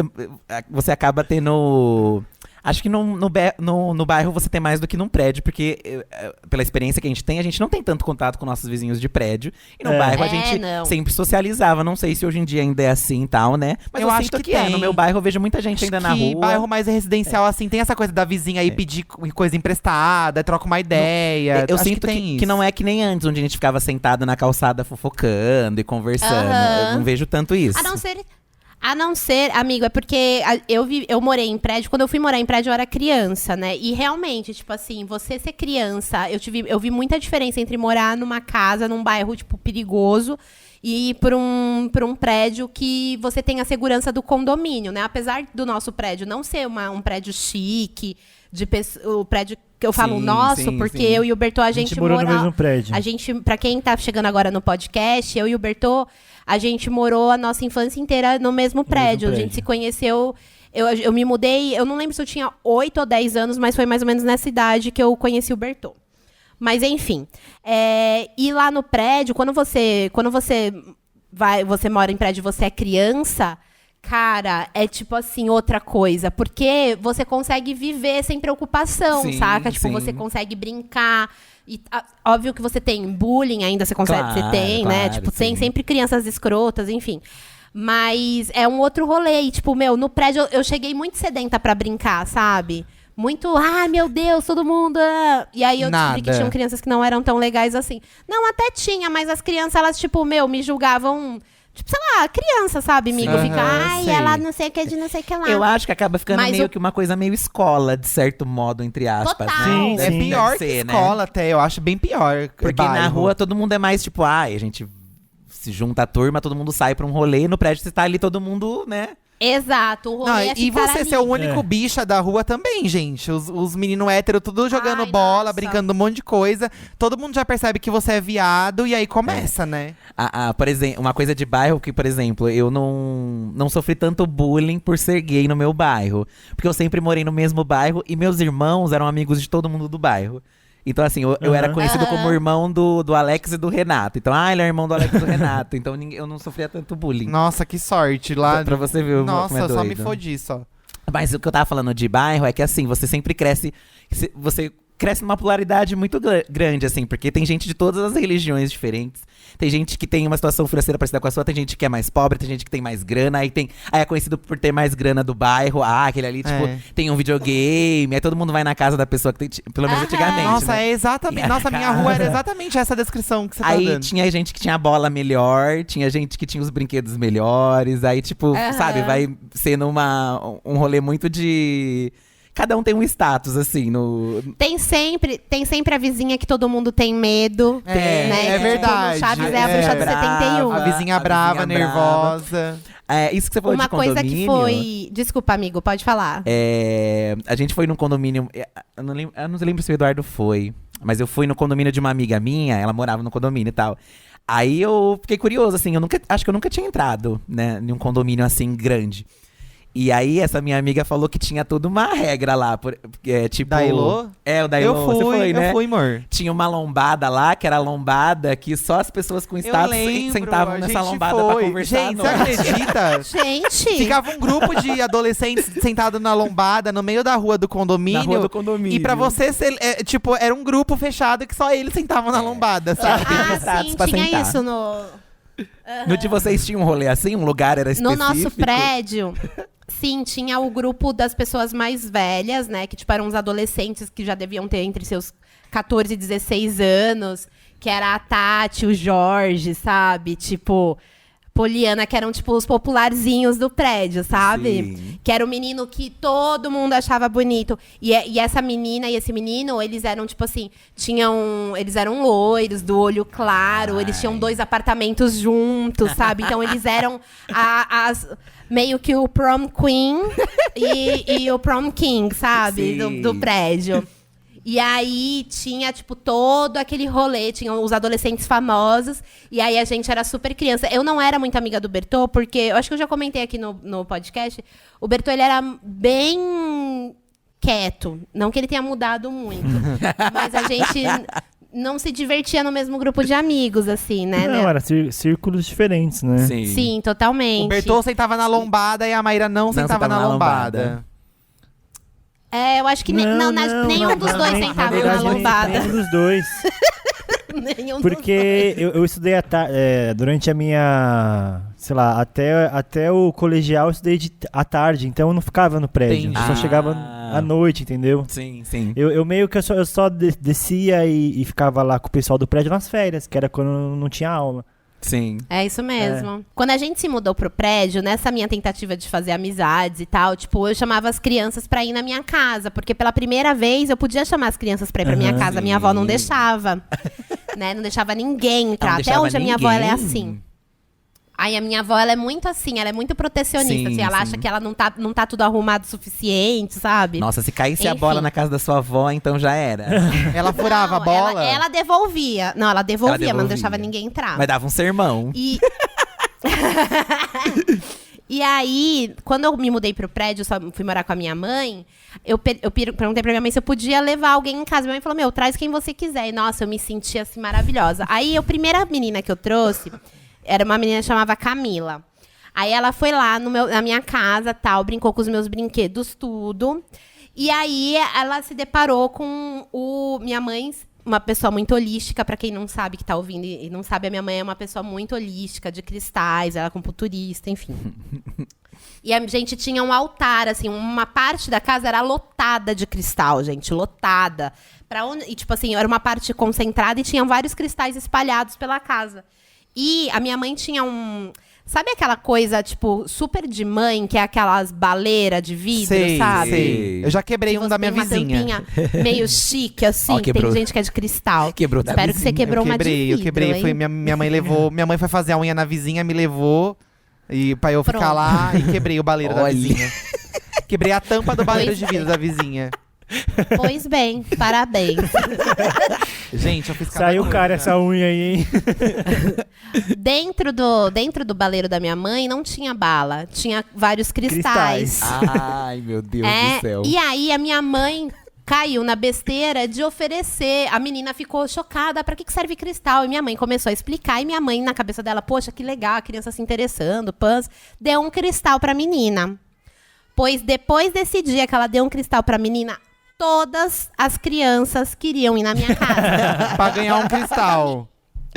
você acaba tendo. Acho que no bairro você tem mais do que num prédio, porque pela experiência que a gente não tem tanto contato com nossos vizinhos de prédio. E no bairro a gente sempre socializava. Não sei se hoje em dia ainda é assim e tal, né? Mas eu acho que é. No meu bairro eu vejo muita gente ainda na rua. Bairro mais residencial, assim, tem essa coisa da vizinha aí pedir coisa emprestada, troca uma ideia. Eu sinto que não é que nem antes, onde a gente ficava sentado na calçada fofocando e conversando. Eu não vejo tanto isso. A não ser, amigo, é porque eu morei em prédio. Quando eu fui morar em prédio, eu era criança, né? E realmente, tipo assim, você ser criança, eu vi muita diferença entre morar numa casa, num bairro, tipo, perigoso, e ir pra um prédio que você tem a segurança do condomínio, né? Apesar do nosso prédio não ser um prédio chique, o prédio que eu falo nosso, porque eu e o Bertô, a gente morou no mesmo prédio. A gente, pra quem tá chegando agora no podcast, eu e o Bertô, a gente morou a nossa infância inteira no mesmo prédio. A gente se conheceu. Eu me mudei, eu não lembro se eu tinha 8 ou 10 anos, mas foi mais ou menos nessa idade que eu conheci o Bertô. Mas enfim. E lá no prédio, quando você mora em prédio e você é criança, cara, é tipo assim, outra coisa. Porque você consegue viver sem preocupação, saca? Tipo, você consegue brincar. E, óbvio que você tem bullying ainda, você tem, né? Tipo, tem sempre crianças escrotas, enfim. Mas é um outro rolê. E, tipo, no prédio eu cheguei muito sedenta pra brincar, sabe? Muito, meu Deus, todo mundo... E aí eu descobri que tinham crianças que não eram tão legais assim. Não, até tinha, mas as crianças, elas, tipo, me julgavam... Tipo, sei lá, criança, sabe, amigo? Fica, ela não sei o que de não sei o que lá. Eu acho que acaba ficando meio que uma coisa meio escola, de certo modo, entre aspas. Total. Né? É pior que escola, até. Eu acho bem pior. Porque na rua todo mundo é mais tipo, a gente se junta a turma, todo mundo sai pra um rolê. E no prédio você tá ali, todo mundo, né? Exato, o rolê e você ser o único bicha da rua também, gente. Os meninos héteros tudo jogando bola, brincando um monte de coisa. Todo mundo já percebe que você é viado e aí começa, né? Por exemplo, uma coisa de bairro que, por exemplo, eu não sofri tanto bullying por ser gay no meu bairro. Porque eu sempre morei no mesmo bairro e meus irmãos eram amigos de todo mundo do bairro. Então, assim, eu era conhecido como irmão do Alex e do Renato. Então, ele é irmão do Alex e do Renato. Então, eu não sofria tanto bullying. Nossa, que sorte. Lá pra você ver como é doido. Nossa, só me fodi, só. Mas o que eu tava falando de bairro é que, assim, você sempre cresce... Você cresce numa polaridade muito grande, assim. Porque tem gente de todas as religiões diferentes. Tem gente que tem uma situação financeira parecida com a sua. Tem gente que é mais pobre, tem gente que tem mais grana. Aí é conhecido por ter mais grana do bairro. Aquele ali, tipo, tem um videogame. Aí todo mundo vai na casa da pessoa que tem, pelo menos antigamente. Nossa, né? é exatamente. Nossa, minha rua era exatamente essa descrição que você tá dando. Aí tinha gente que tinha a bola melhor, tinha gente que tinha os brinquedos melhores. Aí, tipo, sabe, vai sendo um rolê muito de... Cada um tem um status, assim, Tem sempre a vizinha que todo mundo tem medo. Né? É verdade. Tipo, no Chaves é a bruxa do 71. A vizinha brava, nervosa. Isso que você falou de condomínio. Uma coisa que foi... Desculpa, amigo, pode falar. A gente foi num condomínio... Eu não lembro se o Eduardo foi. Mas eu fui no condomínio de uma amiga minha. Ela morava no condomínio e tal. Aí eu fiquei curioso, assim, acho que eu nunca tinha entrado, né, em um condomínio assim grande. E aí, essa minha amiga falou que tinha toda uma regra lá. Tipo. Da Elô? É, o da Elô. Você foi, né? Eu fui, amor. Tinha uma lombada lá, que era a lombada que só as pessoas com status sentavam nessa lombada pra conversar. Gente, você acredita? Gente! Ficava um grupo de adolescentes sentado na lombada, no meio da rua do condomínio. Na rua do condomínio. E pra você ser, tipo, era um grupo fechado que só eles sentavam na lombada, sabe? Sim, pra tinha sentar. isso no... No de vocês tinha um rolê assim? Um lugar era específico? No nosso prédio, sim, tinha o grupo das pessoas mais velhas, né? Que, tipo, eram os adolescentes que já deviam ter entre seus 14 e 16 anos. Que era a Tati, o Jorge, sabe? Tipo, Poliana, que eram, tipo, os popularzinhos do prédio, sabe? Sim. Que era o menino que todo mundo achava bonito. E essa menina e esse menino, eles eram, tipo assim, eles eram loiros, do olho claro, eles tinham 2 apartamentos juntos, sabe? Então eles eram meio que o prom queen e o prom king, sabe? Do prédio. E aí tinha, tipo, todo aquele rolê, tinham os adolescentes famosos, e aí a gente era super criança. Eu não era muito amiga do Bertô, porque eu acho que eu já comentei aqui no podcast, o Bertô, ele era bem quieto. Não que ele tenha mudado muito, mas a gente não se divertia no mesmo grupo de amigos, assim, né? Não, era círculos diferentes, né? Sim, totalmente. O Bertô sentava na lombada e a Maíra não sentava na lombada. Eu acho que nenhum dos dois sentava na lombada. Nenhum dos dois. Porque eu estudei durante a minha, sei lá, até o colegial eu estudei à tarde, então eu não ficava no prédio. Entendi. Eu só chegava à noite, entendeu? Sim, sim. Eu meio que eu só descia e ficava lá com o pessoal do prédio nas férias, que era quando não tinha aula. Sim. É isso mesmo. Quando a gente se mudou pro prédio, nessa minha tentativa de fazer amizades e tal, tipo, eu chamava as crianças pra ir na minha casa, porque pela primeira vez eu podia chamar as crianças pra ir pra minha casa. Sim. Minha avó não deixava, né? Não deixava ninguém entrar. Até hoje a minha avó, ela é assim. Aí a minha avó, ela é muito assim, ela é muito protecionista, Sim, assim, ela acha que ela não tá tudo arrumado o suficiente, sabe? Nossa, se caísse a Enfim. bola na casa da sua avó, então já era. Ela furava a Não, bola? Ela devolvia. Não, ela devolvia, mas não deixava ninguém entrar. Mas dava um sermão. E... E aí, quando eu me mudei pro prédio, só fui morar com a minha mãe, eu perguntei pra minha mãe se eu podia levar alguém em casa. Minha mãe falou, traz quem você quiser. E, nossa, eu me senti, assim, maravilhosa. Aí, a primeira menina que eu trouxe era uma menina que chamava Camila. Aí, ela foi lá na minha casa, tal, brincou com os meus brinquedos, tudo. E aí, ela se deparou com minha mãe... Uma pessoa muito holística, pra quem não sabe, que tá ouvindo e não sabe, a minha mãe é uma pessoa muito holística, de cristais, ela é acupunturista, enfim. E a gente tinha um altar, assim, uma parte da casa era lotada de cristal, gente, lotada. E, tipo assim, era uma parte concentrada e tinha vários cristais espalhados pela casa. E a minha mãe tinha sabe aquela coisa, tipo, super de mãe, que é aquelas baleiras de vidro, sabe? Sei. Eu já quebrei um da minha vizinha. Uma tampinha meio chique, assim. Ó, quebrou. Tem gente que é de cristal. Quebrou da Espero que você quebrou uma de vidro, Eu quebrei. hein? Foi minha mãe levou. Minha mãe foi fazer a unha na vizinha, me levou. E pra eu ficar Pronto. lá e quebrei o baleiro da Olha. vizinha. Quebrei a tampa do baleiro Pois de vidro da vizinha. Pois bem, parabéns. Gente, eu fiz cada Saiu coisa. cara essa unha aí, hein? Dentro do baleiro da minha mãe não tinha bala, tinha vários cristais. Ai, meu Deus do céu. E aí a minha mãe caiu na besteira de oferecer. A menina ficou chocada. Pra que serve cristal? E minha mãe começou a explicar. E minha mãe, na cabeça dela, poxa, que legal, a criança se interessando, pãs. Deu um cristal pra menina. Pois depois desse dia que ela deu um cristal pra menina, todas as crianças queriam ir na minha casa. Pra ganhar um cristal.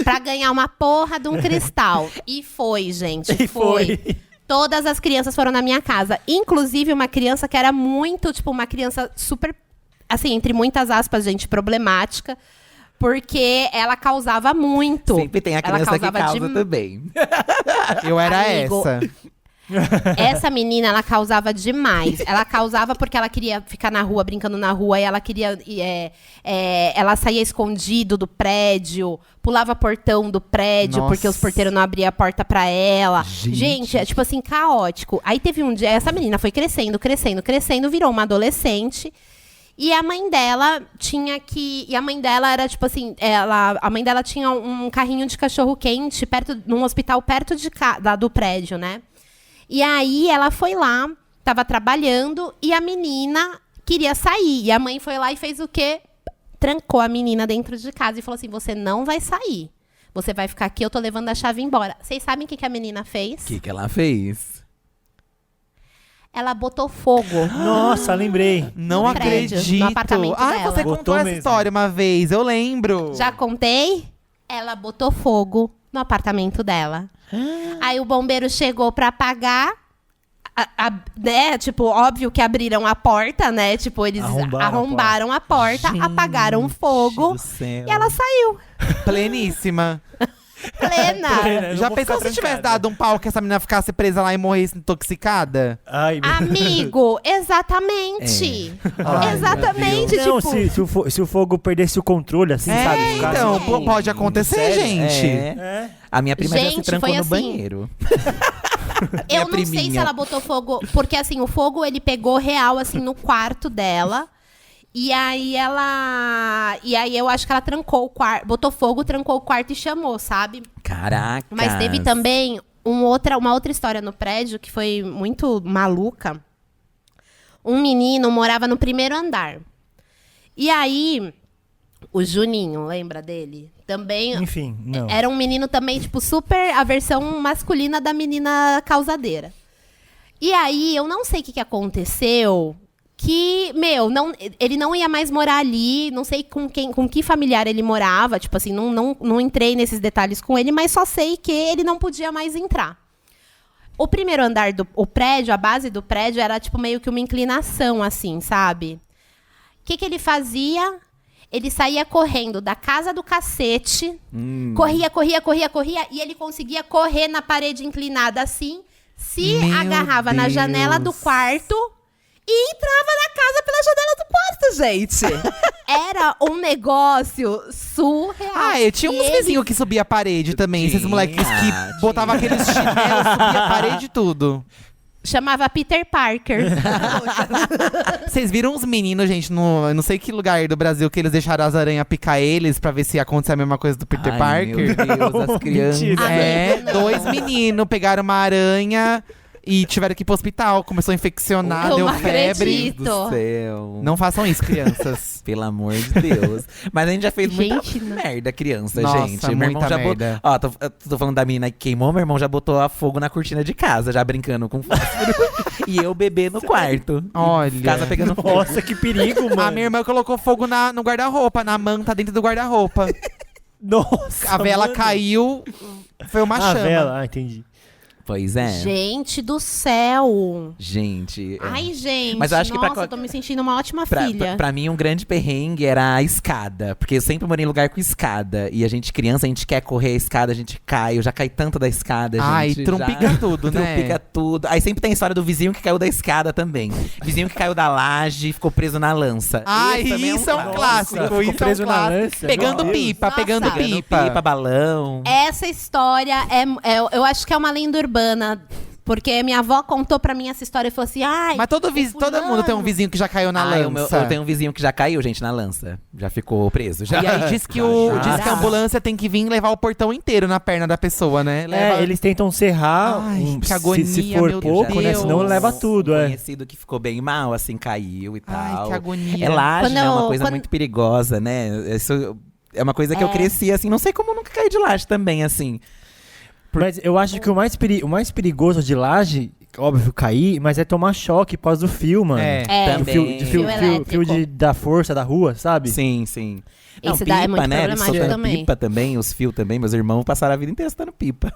Pra ganhar uma porra de um cristal. E foi, gente. Foi. Todas as crianças foram na minha casa. Inclusive uma criança que era muito, tipo, uma criança super, assim, entre muitas aspas, gente, problemática. Porque ela causava muito. Sempre tem a criança que causa de... também. Eu era Amigo, essa. Essa menina, ela causava demais. Ela causava porque ela queria ficar na rua, brincando na rua. E ela queria... ela saía escondido do prédio. Pulava portão do prédio. Nossa. Porque os porteiros não abriam a porta pra ela. Gente, é tipo assim, caótico. Aí teve um dia... Essa menina foi crescendo, crescendo, crescendo. Virou uma adolescente. E a mãe dela tinha que... E a mãe dela era, tipo assim... A mãe dela tinha um carrinho de cachorro-quente num hospital perto do prédio, né? E aí, ela foi lá, tava trabalhando, e a menina queria sair. E a mãe foi lá e fez o quê? Trancou a menina dentro de casa e falou assim, você não vai sair. Você vai ficar aqui, eu tô levando a chave embora. Vocês sabem o que a menina fez? O que ela fez? Ela botou fogo. Nossa, lembrei. Não No prédio, acredito. no apartamento Ai, dela. você Botou contou essa mesmo. história uma vez, eu lembro. Já contei? Ela botou fogo no apartamento dela. Aí o bombeiro chegou pra apagar. Né? Tipo, óbvio que abriram a porta, né? Tipo, eles arrombaram a porta, apagaram o fogo. Do céu. E ela saiu. Pleníssima. Plena. Já pensou se tivesse dado um pau que essa menina ficasse presa lá e morresse intoxicada? Ai, meu Amigo, exatamente. Ai, Exatamente, Não, tipo... se o fogo perdesse o controle, assim, sabe? Ficasse- Então, pode acontecer, Sério? gente. É. A minha prima já se Gente, trancou foi no assim. banheiro. Eu não sei se priminha. ela botou fogo... Porque, assim, o fogo, ele pegou real, assim, no quarto dela. E aí eu acho que ela trancou o quarto, botou fogo, trancou o quarto e chamou, sabe? Caraca. Mas teve também uma outra história no prédio que foi muito maluca. Um menino morava no primeiro andar. E aí, o Juninho, lembra dele? Também Enfim, não. era um menino também, tipo, super a versão masculina da menina causadeira. E aí, eu não sei o que aconteceu... Que, ele não ia mais morar ali, não sei com que familiar ele morava, tipo assim, não entrei nesses detalhes com ele, mas só sei que ele não podia mais entrar. O primeiro andar do prédio, a base do prédio, era tipo meio que uma inclinação, assim, sabe? O que ele fazia? Ele saía correndo da casa do cacete, corria, e ele conseguia correr na parede inclinada assim, se Meu agarrava na janela do Deus. quarto... E entrava na casa pela janela do quarto, gente. Era um negócio surreal. Ah, eu tinha E uns ele- vizinhos que subia a parede também. Esses moleques que botavam aqueles chinelos, subia a parede e tudo. Chamava Peter Parker. Vocês viram uns meninos, gente, eu não sei que lugar do Brasil que eles deixaram as aranhas picar eles pra ver se ia acontecer a mesma coisa do Peter Ai, Parker? meu Deus, as crianças. Mentira. Amigo, não. 2 meninos pegaram uma aranha e tiveram que ir pro hospital. Começou a infeccionar, Eu deu não febre. acredito. Do céu. Não façam isso, crianças. Pelo amor de Deus. Mas a gente já fez muita Gente, não. merda, criança, Nossa, gente. Meu irmão muita já merda. botou. Ó, tô falando da menina que queimou, meu irmão já botou a fogo na cortina de casa, já brincando com fósforo. E eu bebê no quarto. Olha. E casa pegando fogo. Nossa, que perigo, mano. A minha irmã colocou fogo no guarda-roupa, na manta dentro do guarda-roupa. Nossa, A vela mano. caiu, foi uma A chama. vela, entendi. Pois é. Gente do céu. Gente. é. Ai, gente. Mas eu acho que pra nossa, co- eu tô me sentindo uma ótima Pra, filha. pra, pra mim, um grande perrengue era a escada. Porque eu sempre morei em lugar com escada. E a gente, criança, a gente quer correr a escada, a gente cai. Eu já caí tanto da escada, gente. Ai, já- trompica tudo, né? Trompica tudo. Aí sempre tem a história do vizinho que caiu da escada também. Vizinho que caiu da laje e ficou preso na lança. Ai, Esse também isso é um clássico. Ficou Isso é um preso na clássico. lança? Pegando Meu Deus. pipa, Nossa. pegando Pegando pipa. pipa, balão. Essa história eu acho que é uma lenda urbana. Porque minha avó contou pra mim essa história e falou assim: ai, Mas todo mundo tem um vizinho que já caiu na Ai, lança. eu tenho um vizinho que já caiu, gente, na lança. Já ficou preso. Já. E aí diz que, Já. diz que a ambulância tem que vir levar o portão inteiro na perna da pessoa, né? Leva... É, eles tentam serrar, Ai, que se agonia, for meu pouco, né? Deus. Senão leva tudo, Um é. conhecido que ficou bem mal, assim, caiu e Ai, tal. que agonia. É laje, Quando né? É uma eu- coisa quando- muito perigosa, né? Isso é uma coisa que eu cresci, assim, não sei como eu nunca caí de laje também, assim. Mas eu acho que o mais perigoso de laje, óbvio, cair, mas é tomar choque por causa do fio, mano. É. É, Do também. Fio elétrico. da força da rua, sabe? Sim, sim. Esse daí é muito né? Eles problemático soltando também. pipa também, os fios também. Meus irmãos passaram a vida inteira soltando pipa.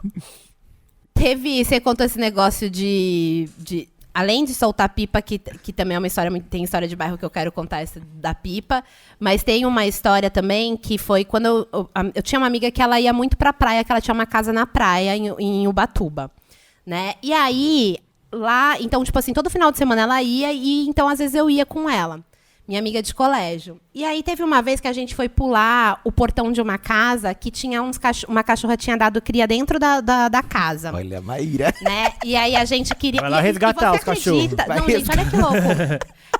Você contou esse negócio de além de soltar pipa, que também é uma história, tem história de bairro que eu quero contar essa da pipa, mas tem uma história também que foi quando eu tinha uma amiga que ela ia muito pra praia, que ela tinha uma casa na praia em Ubatuba, né? E aí, lá, então, tipo assim, todo final de semana ela ia e então às vezes eu ia com ela. Minha amiga de colégio. E aí teve uma vez que a gente foi pular o portão de uma casa que tinha uma cachorra tinha dado cria dentro da casa. Olha, Maíra. Né? E aí a gente queria. Vai lá resgatar você os cachorros. acredita? Vai Não, gente, olha que louco.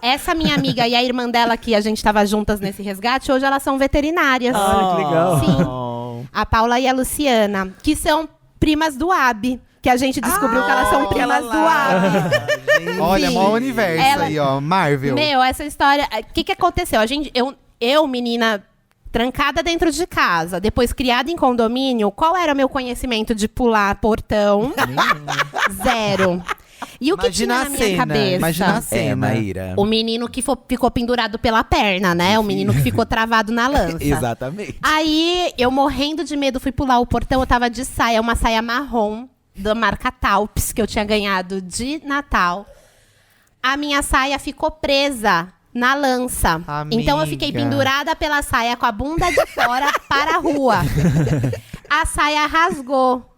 Essa minha amiga e a irmã dela, que a gente estava juntas nesse resgate, hoje elas são veterinárias. Olha que legal. Sim. A Paula e a Luciana, que são primas do Abi. Que a gente descobriu que elas são primas do Abi. Olha, mó universo Ela- aí, ó. Marvel. Meu, essa história. O que aconteceu? Eu, menina trancada dentro de casa, depois criada em condomínio, qual era o meu conhecimento de pular portão? Zero. E o que Imagina tinha a na minha cena, cabeça? imagina a cena. É, Maíra. O menino que ficou pendurado pela perna, né? O menino que ficou travado na lança. Exatamente. Aí, eu morrendo de medo, fui pular o portão. Eu tava de saia, uma saia marrom da marca Talps, que eu tinha ganhado de Natal. A minha saia ficou presa na lança. Amiga. Então, eu fiquei pendurada pela saia com a bunda de fora para a rua. A saia rasgou.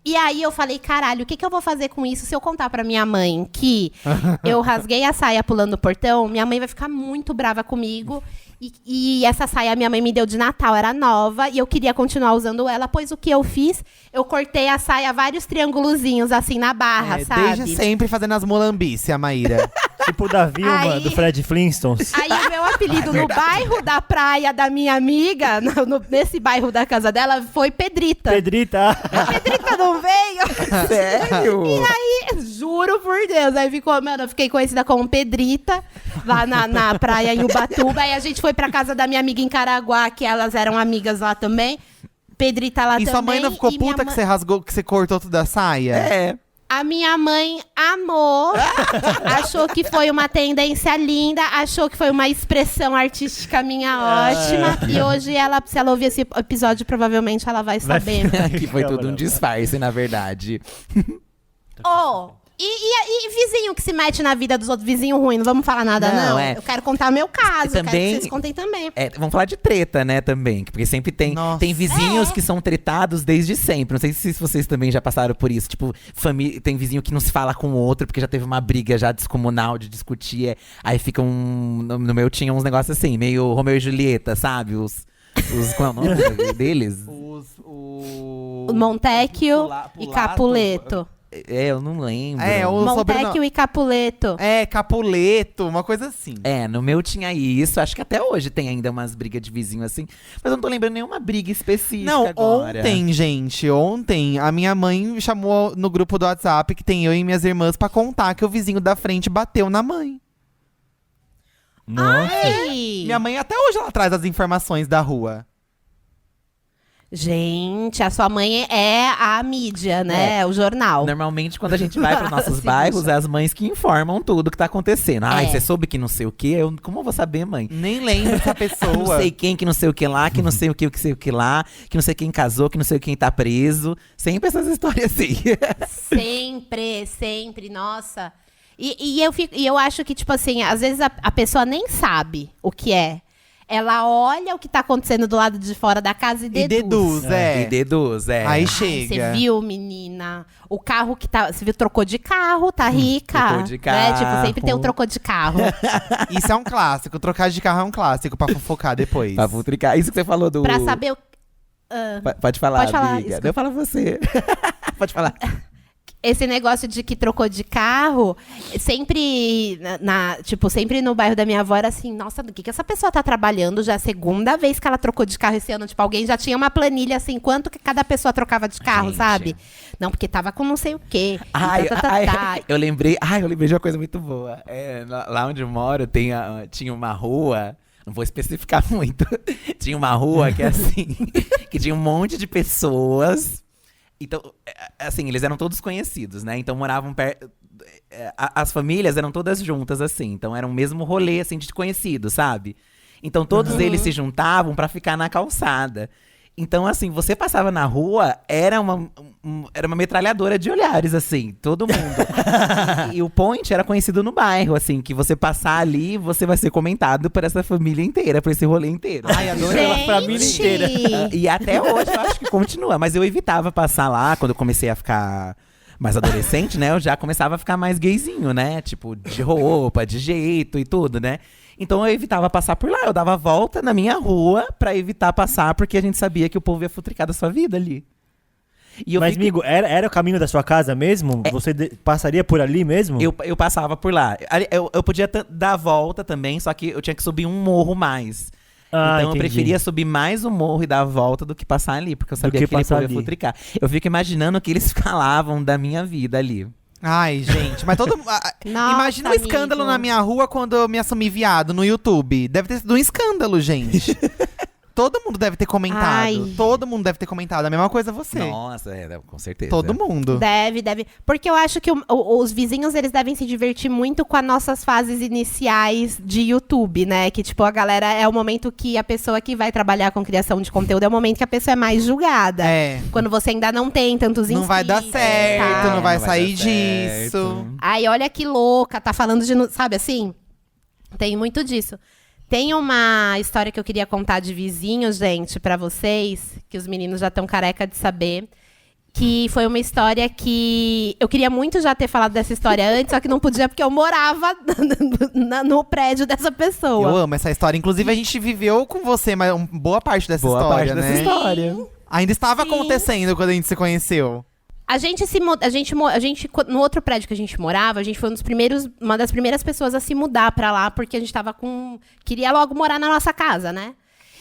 E aí eu falei, caralho, o que eu vou fazer com isso? Se eu contar pra minha mãe que eu rasguei a saia pulando o portão, minha mãe vai ficar muito brava comigo. E essa saia minha mãe me deu de Natal, era nova, e eu queria continuar usando ela, pois o que eu fiz? Eu cortei a saia, vários triângulozinhos assim na barra, sabe? Desde sempre fazendo as molambices, a Maíra. Tipo da Vilma, Aí- do Fred Flintstones. Aí o meu apelido no bairro da praia da minha amiga, nesse bairro da casa dela, foi Pedrita. Pedrita. A Pedrita não veio? Sério? E aí, juro por Deus, aí ficou, mano, eu fiquei conhecida como Pedrita, lá na praia em Ubatuba. Aí a gente foi pra casa da minha amiga em Caraguá, que elas eram amigas lá também. Pedrita lá E também. sua mãe não ficou e minha puta que mãe- você rasgou, que você cortou toda a saia? É. A minha mãe amou, achou que foi uma tendência linda, achou que foi uma expressão artística minha ótima. E hoje, se ela ouvir esse episódio, provavelmente ela vai saber. Que foi tudo um disfarce, na verdade. Oh, e vizinho que se mete na vida dos outros, vizinho ruim, não vamos falar nada, Não, não. é. Eu quero contar meu caso, eu quero Também- que vocês contem também. É, vamos falar de treta, né, também. Porque sempre tem Nossa. vizinhos que são tretados desde sempre. Não sei se vocês também já passaram por isso. Tipo, tem vizinho que não se fala com o outro porque já teve uma briga já descomunal de discutir. Aí fica no meu tinha uns negócios assim, meio Romeu e Julieta, sabe? Qual é o nome deles? O Montecchio e Capuleto. É, eu não lembro. É, o sobrenome. Montecchio e Capuleto. É, Capuleto, uma coisa assim. É, no meu tinha isso. Acho que até hoje tem ainda umas brigas de vizinho assim. Mas eu não tô lembrando nenhuma briga específica Não, agora. ontem, a minha mãe me chamou no grupo do WhatsApp, que tem eu e minhas irmãs, pra contar que o vizinho da frente bateu na mãe. Nossa. Ai! Minha mãe até hoje ela traz as informações da rua. Gente, a sua mãe é a mídia, né? O jornal. Normalmente, quando a gente vai para nossos Sim, bairros, já. é as mães que informam tudo que tá acontecendo. Ai, É. você soube que não sei o quê? Como eu vou saber, mãe? Nem lembro dessa Não pessoa. sei quem que não sei o que lá, que não sei o que sei o que lá, que não sei quem casou, que não sei quem tá preso. Sempre essas histórias assim. Sempre, nossa. E eu acho que, tipo assim, às vezes a pessoa nem sabe o que é. Ela olha o que tá acontecendo do lado de fora da casa e E deduz. deduz, é. E deduz, é. Aí Ai, chega. você viu, menina? O carro que tá. Você viu, trocou de carro, tá rica. trocou de Né? carro. Tipo, sempre tem um trocou de carro. Isso é um clássico. Trocar de carro é um clássico pra fofocar depois. Pra futricar. Isso que você falou do. Pra saber o. Pode falar, Pode falar, amiga. desculpa. Eu falo você. Pode falar. Esse negócio de que trocou de carro, sempre sempre no bairro da minha avó era assim, nossa, do que essa pessoa tá trabalhando? Já é a segunda vez que ela trocou de carro esse ano. Tipo, alguém já tinha uma planilha assim, quanto que cada pessoa trocava de carro, Gente. sabe? Não, porque tava com não sei o quê. E Ai, tá. eu lembrei de uma coisa muito boa. É, lá onde eu moro tinha uma rua. Não vou especificar muito. Tinha uma rua que assim, que tinha um monte de pessoas. Então, assim, eles eram todos conhecidos, né? Então moravam perto. As famílias eram todas juntas, assim. Então era um mesmo rolê, assim, de conhecidos, sabe? Então todos eles se juntavam pra ficar na calçada. Então, assim, você passava na rua, era uma metralhadora de olhares, assim, todo mundo. E o Point era conhecido no bairro, assim, que você passar ali, você vai ser comentado por essa família inteira, por esse rolê inteiro. Ai, adorei. Pela família inteira. E até hoje eu acho que continua, mas eu evitava passar lá quando eu comecei a ficar Mas adolescente, né, eu já começava a ficar mais gayzinho, né? Tipo, de roupa, de jeito e tudo, né? Então eu evitava passar por lá. Eu dava a volta na minha rua pra evitar passar, porque a gente sabia que o povo ia futricar da sua vida ali. E Mas, amigo, era o caminho da sua casa mesmo? Você passaria por ali mesmo? Eu passava por lá. Eu podia dar a volta também, só que eu tinha que subir um morro mais. Então eu entendi. preferia subir mais o morro e dar a volta do que passar ali, porque eu sabia que aquele povo ia futricar. Eu fico imaginando o que eles falavam da minha vida ali. Ai, gente, mas todo imagina o escândalo amigo. na minha rua quando eu me assumi viado no YouTube. Deve ter sido um escândalo, gente. Todo mundo deve ter comentado. Ai. Todo mundo deve ter comentado. A mesma coisa você. Nossa, com certeza. Todo mundo. Deve. Porque eu acho que os vizinhos, eles devem se divertir muito com as nossas fases iniciais de YouTube, né? Que, tipo, a galera é o momento que a pessoa que vai trabalhar com criação de conteúdo é o momento que a pessoa é mais julgada. É. Quando você ainda não tem tantos inscritos. Não vai dar certo, tá? não vai Não vai sair dar certo. disso. Ai, olha que louca, tá falando de... Sabe assim? Tem muito disso. Tem uma história que eu queria contar de vizinho, gente, pra vocês, que os meninos já estão careca de saber. Que foi uma história que... Eu queria muito já ter falado dessa história antes, só que não podia porque eu morava no prédio dessa pessoa. Eu amo essa história. Inclusive, a gente viveu com você mas boa parte dessa Boa história, parte né? dessa história. Ainda estava Sim. acontecendo quando a gente se conheceu. A gente, no outro prédio que a gente morava, a gente foi uma das primeiras pessoas a se mudar pra lá, porque a gente queria logo morar na nossa casa, né?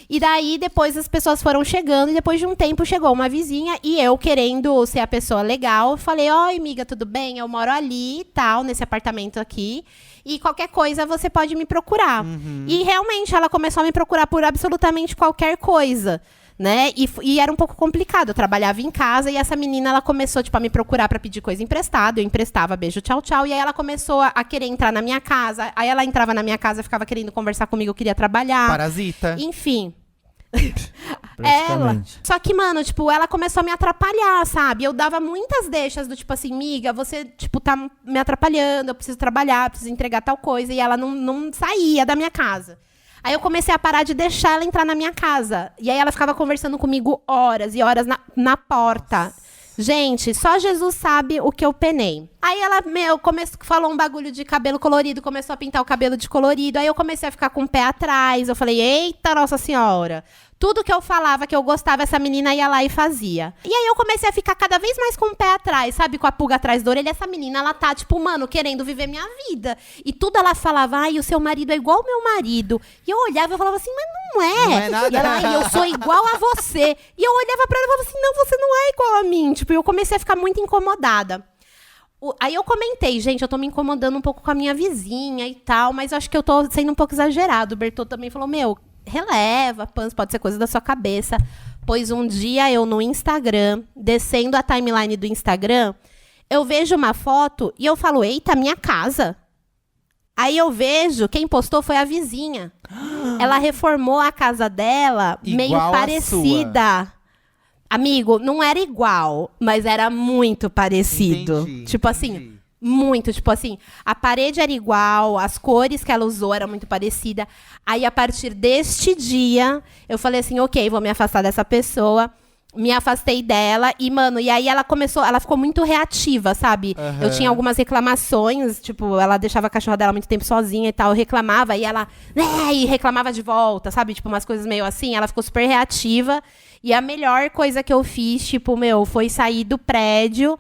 E daí, depois as pessoas foram chegando, e depois de um tempo chegou uma vizinha, e eu, querendo ser a pessoa legal, falei, oi, amiga, tudo bem? Eu moro ali e tal, nesse apartamento aqui, e qualquer coisa você pode me procurar. E realmente, ela começou a me procurar por absolutamente qualquer coisa. Né? E era um pouco complicado. Eu trabalhava em casa e essa menina, ela começou, tipo, a me procurar pra pedir coisa emprestada. Eu emprestava, beijo, tchau, tchau. E aí ela começou a querer entrar na minha casa. Aí ela entrava na minha casa, ficava querendo conversar comigo, eu queria trabalhar. Parasita. Enfim. Praticamente. Só que, mano, tipo, ela começou a me atrapalhar, sabe? Eu dava muitas deixas do tipo assim, miga, você, tipo, tá me atrapalhando, eu preciso trabalhar, preciso entregar tal coisa. E ela não saía da minha casa. Aí eu comecei a parar de deixar ela entrar na minha casa. E aí ela ficava conversando comigo horas e horas na porta. Nossa. Gente, só Jesus sabe o que eu penei. Aí ela, falou um bagulho de cabelo colorido, começou a pintar o cabelo de colorido. Aí eu comecei a ficar com o pé atrás. Eu falei, eita, Nossa Senhora. Tudo que eu falava que eu gostava, essa menina ia lá e fazia. E aí eu comecei a ficar cada vez mais com o pé atrás, sabe? Com a pulga atrás da orelha. Essa menina, ela tá, tipo, mano, querendo viver minha vida. E tudo ela falava, ai, o seu marido é igual ao meu marido. E eu olhava e falava assim, mas não é. Não é nada. E ela, ai, eu sou igual a você. E eu olhava pra ela e falava assim, não, você não é igual a mim. Tipo, eu comecei a ficar muito incomodada. Aí eu comentei, gente, eu tô me incomodando um pouco com a minha vizinha e tal, mas eu acho que eu tô sendo um pouco exagerado. O Bertô também falou, releva, Pans, pode ser coisa da sua cabeça. Pois um dia eu no Instagram, descendo a timeline do Instagram, eu vejo uma foto e eu falo, eita, minha casa. Aí eu vejo, quem postou foi a vizinha. Ela reformou a casa dela, Igual meio a parecida. sua. Amigo, não era igual, mas era muito parecido. Entendi, tipo assim, muito, tipo assim, a parede era igual, as cores que ela usou eram muito parecidas. Aí, a partir deste dia, eu falei assim, ok, vou me afastar dessa pessoa. Me afastei dela e, mano, e aí ela ficou muito reativa, sabe? Uhum. Eu tinha algumas reclamações, tipo, ela deixava a cachorra dela muito tempo sozinha e tal, eu reclamava e ela, e reclamava de volta, sabe? Tipo, umas coisas meio assim, ela ficou super reativa. E a melhor coisa que eu fiz, tipo, foi sair do prédio,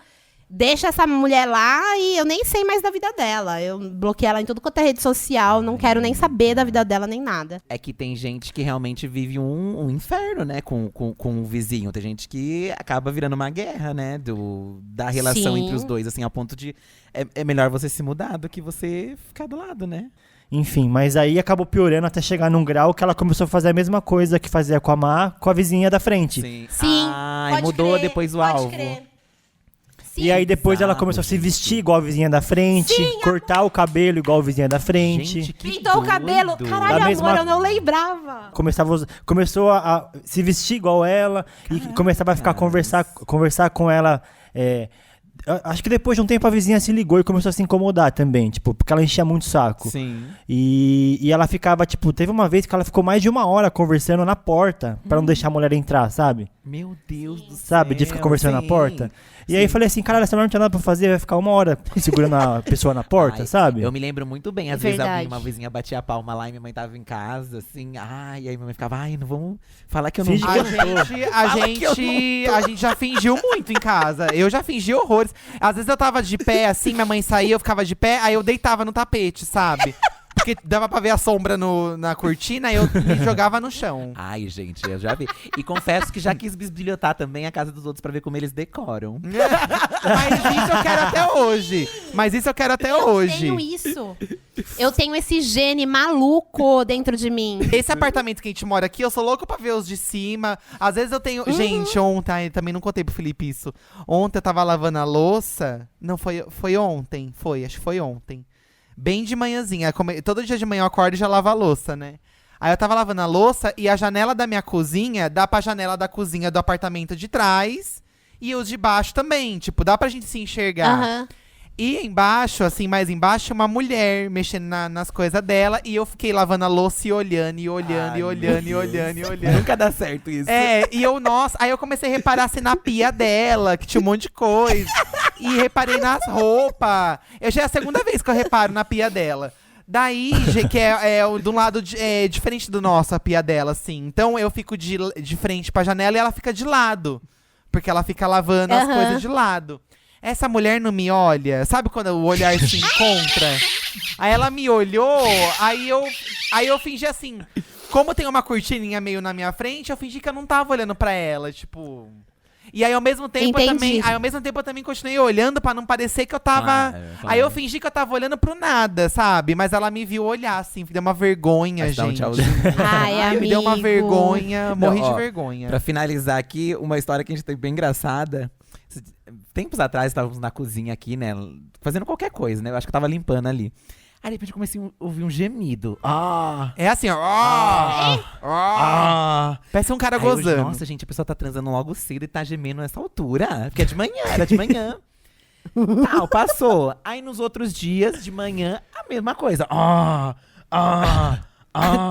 deixa essa mulher lá e eu nem sei mais da vida dela. Eu bloqueei ela em tudo quanto é rede social, não quero nem saber da vida dela, nem nada. É que tem gente que realmente vive um inferno, né, com o vizinho. Tem gente que acaba virando uma guerra, né, da relação Sim. entre os dois, assim, a ponto de… É melhor você se mudar do que você ficar do lado, né? Enfim, mas aí acabou piorando até chegar num grau que ela começou a fazer a mesma coisa que fazia com a Má, com a vizinha da frente. Sim, e mudou crer, depois o pode alvo. crer. Sim. E aí depois ela Exato, começou a se gente. vestir igual a vizinha da frente, cortar o cabelo igual a vizinha da frente. Gente, que Pintou o cabelo. doido. Caralho, Da mesma- amor, eu não lembrava. Começou a se vestir igual ela e começava a ficar conversar com ela Acho que depois de um tempo a vizinha se ligou e começou a se incomodar também, tipo, porque ela enchia muito o saco. Sim. E ela ficava, tipo, teve uma vez que ela ficou mais de 1 hora conversando na porta pra não deixar a mulher entrar, sabe? Meu Deus do céu. Sabe, de ficar conversando na sim. porta. E aí eu falei assim, caralho, essa mulher não tinha nada pra fazer, vai ficar 1 hora segurando a pessoa na porta, Ai, sabe? Eu me lembro muito bem, às É vezes verdade. uma vizinha batia a palma lá e minha mãe tava em casa, assim, ai, e aí minha mãe ficava, ai, não vamos falar que eu não Finge tô. que A eu gente já fingiu muito em casa. Eu já fingi horrores. Às vezes eu tava de pé, assim, minha mãe saía, eu ficava de pé, aí eu deitava no tapete, sabe? Porque dava pra ver a sombra na cortina, aí eu me jogava no chão. Ai, gente, eu já vi. E confesso que já quis bisbilhotar também a casa dos outros pra ver como eles decoram. Mas isso eu quero até hoje. Eu tenho isso. Eu tenho esse gene maluco dentro de mim. Esse apartamento que a gente mora aqui, eu sou louco pra ver os de cima. Às vezes eu tenho. Gente, ontem, ai, também não contei pro Felipe isso. Ontem eu tava lavando a louça. Não, foi ontem. Acho que foi ontem. Bem de manhãzinha. Todo dia de manhã eu acordo e já lavo a louça, né? Aí eu tava lavando a louça e a janela da minha cozinha dá pra janela da cozinha do apartamento de trás. E os de baixo também. Tipo, dá pra gente se enxergar. Aham. E embaixo, assim, mais embaixo, uma mulher mexendo nas coisas dela. E eu fiquei lavando a louça e olhando, e olhando, Ai, e olhando, e meu olhando, e Deus. olhando. Nunca dá certo isso. Nossa, aí eu comecei a reparar assim na pia dela, que tinha um monte de coisa. E reparei nas roupas. Já é a segunda vez que eu reparo na pia dela. Daí, que de um lado diferente do nosso, a pia dela, assim. Então eu fico de frente pra janela e ela fica de lado. Porque ela fica lavando as Aham. coisas de lado. Essa mulher não me olha. Sabe quando o olhar se encontra? Aí ela me olhou, aí eu fingi assim. Como tem uma cortininha meio na minha frente, eu fingi que eu não tava olhando pra ela, tipo. E aí ao mesmo tempo Entendi. eu também continuei olhando pra não parecer que eu tava. Claro. Aí eu fingi que eu tava olhando pro nada, sabe? Mas ela me viu olhar assim, deu uma vergonha, Mas dá um gente. tchauzinho. Ai, Me deu uma amigo. vergonha, morri Não, ó, de vergonha. Pra finalizar aqui, uma história que a gente tem bem engraçada. Tempos atrás, estávamos na cozinha aqui, né? Fazendo qualquer coisa, né? Eu acho que eu tava limpando ali. Aí, de repente, eu comecei a ouvir um gemido. É assim, ó. Parece um cara Aí eu, gozando. nossa, gente, a pessoa tá transando logo cedo e tá gemendo nessa altura. Porque é de manhã, era de manhã. Tal, passou. Aí, nos outros dias, de manhã, a mesma coisa.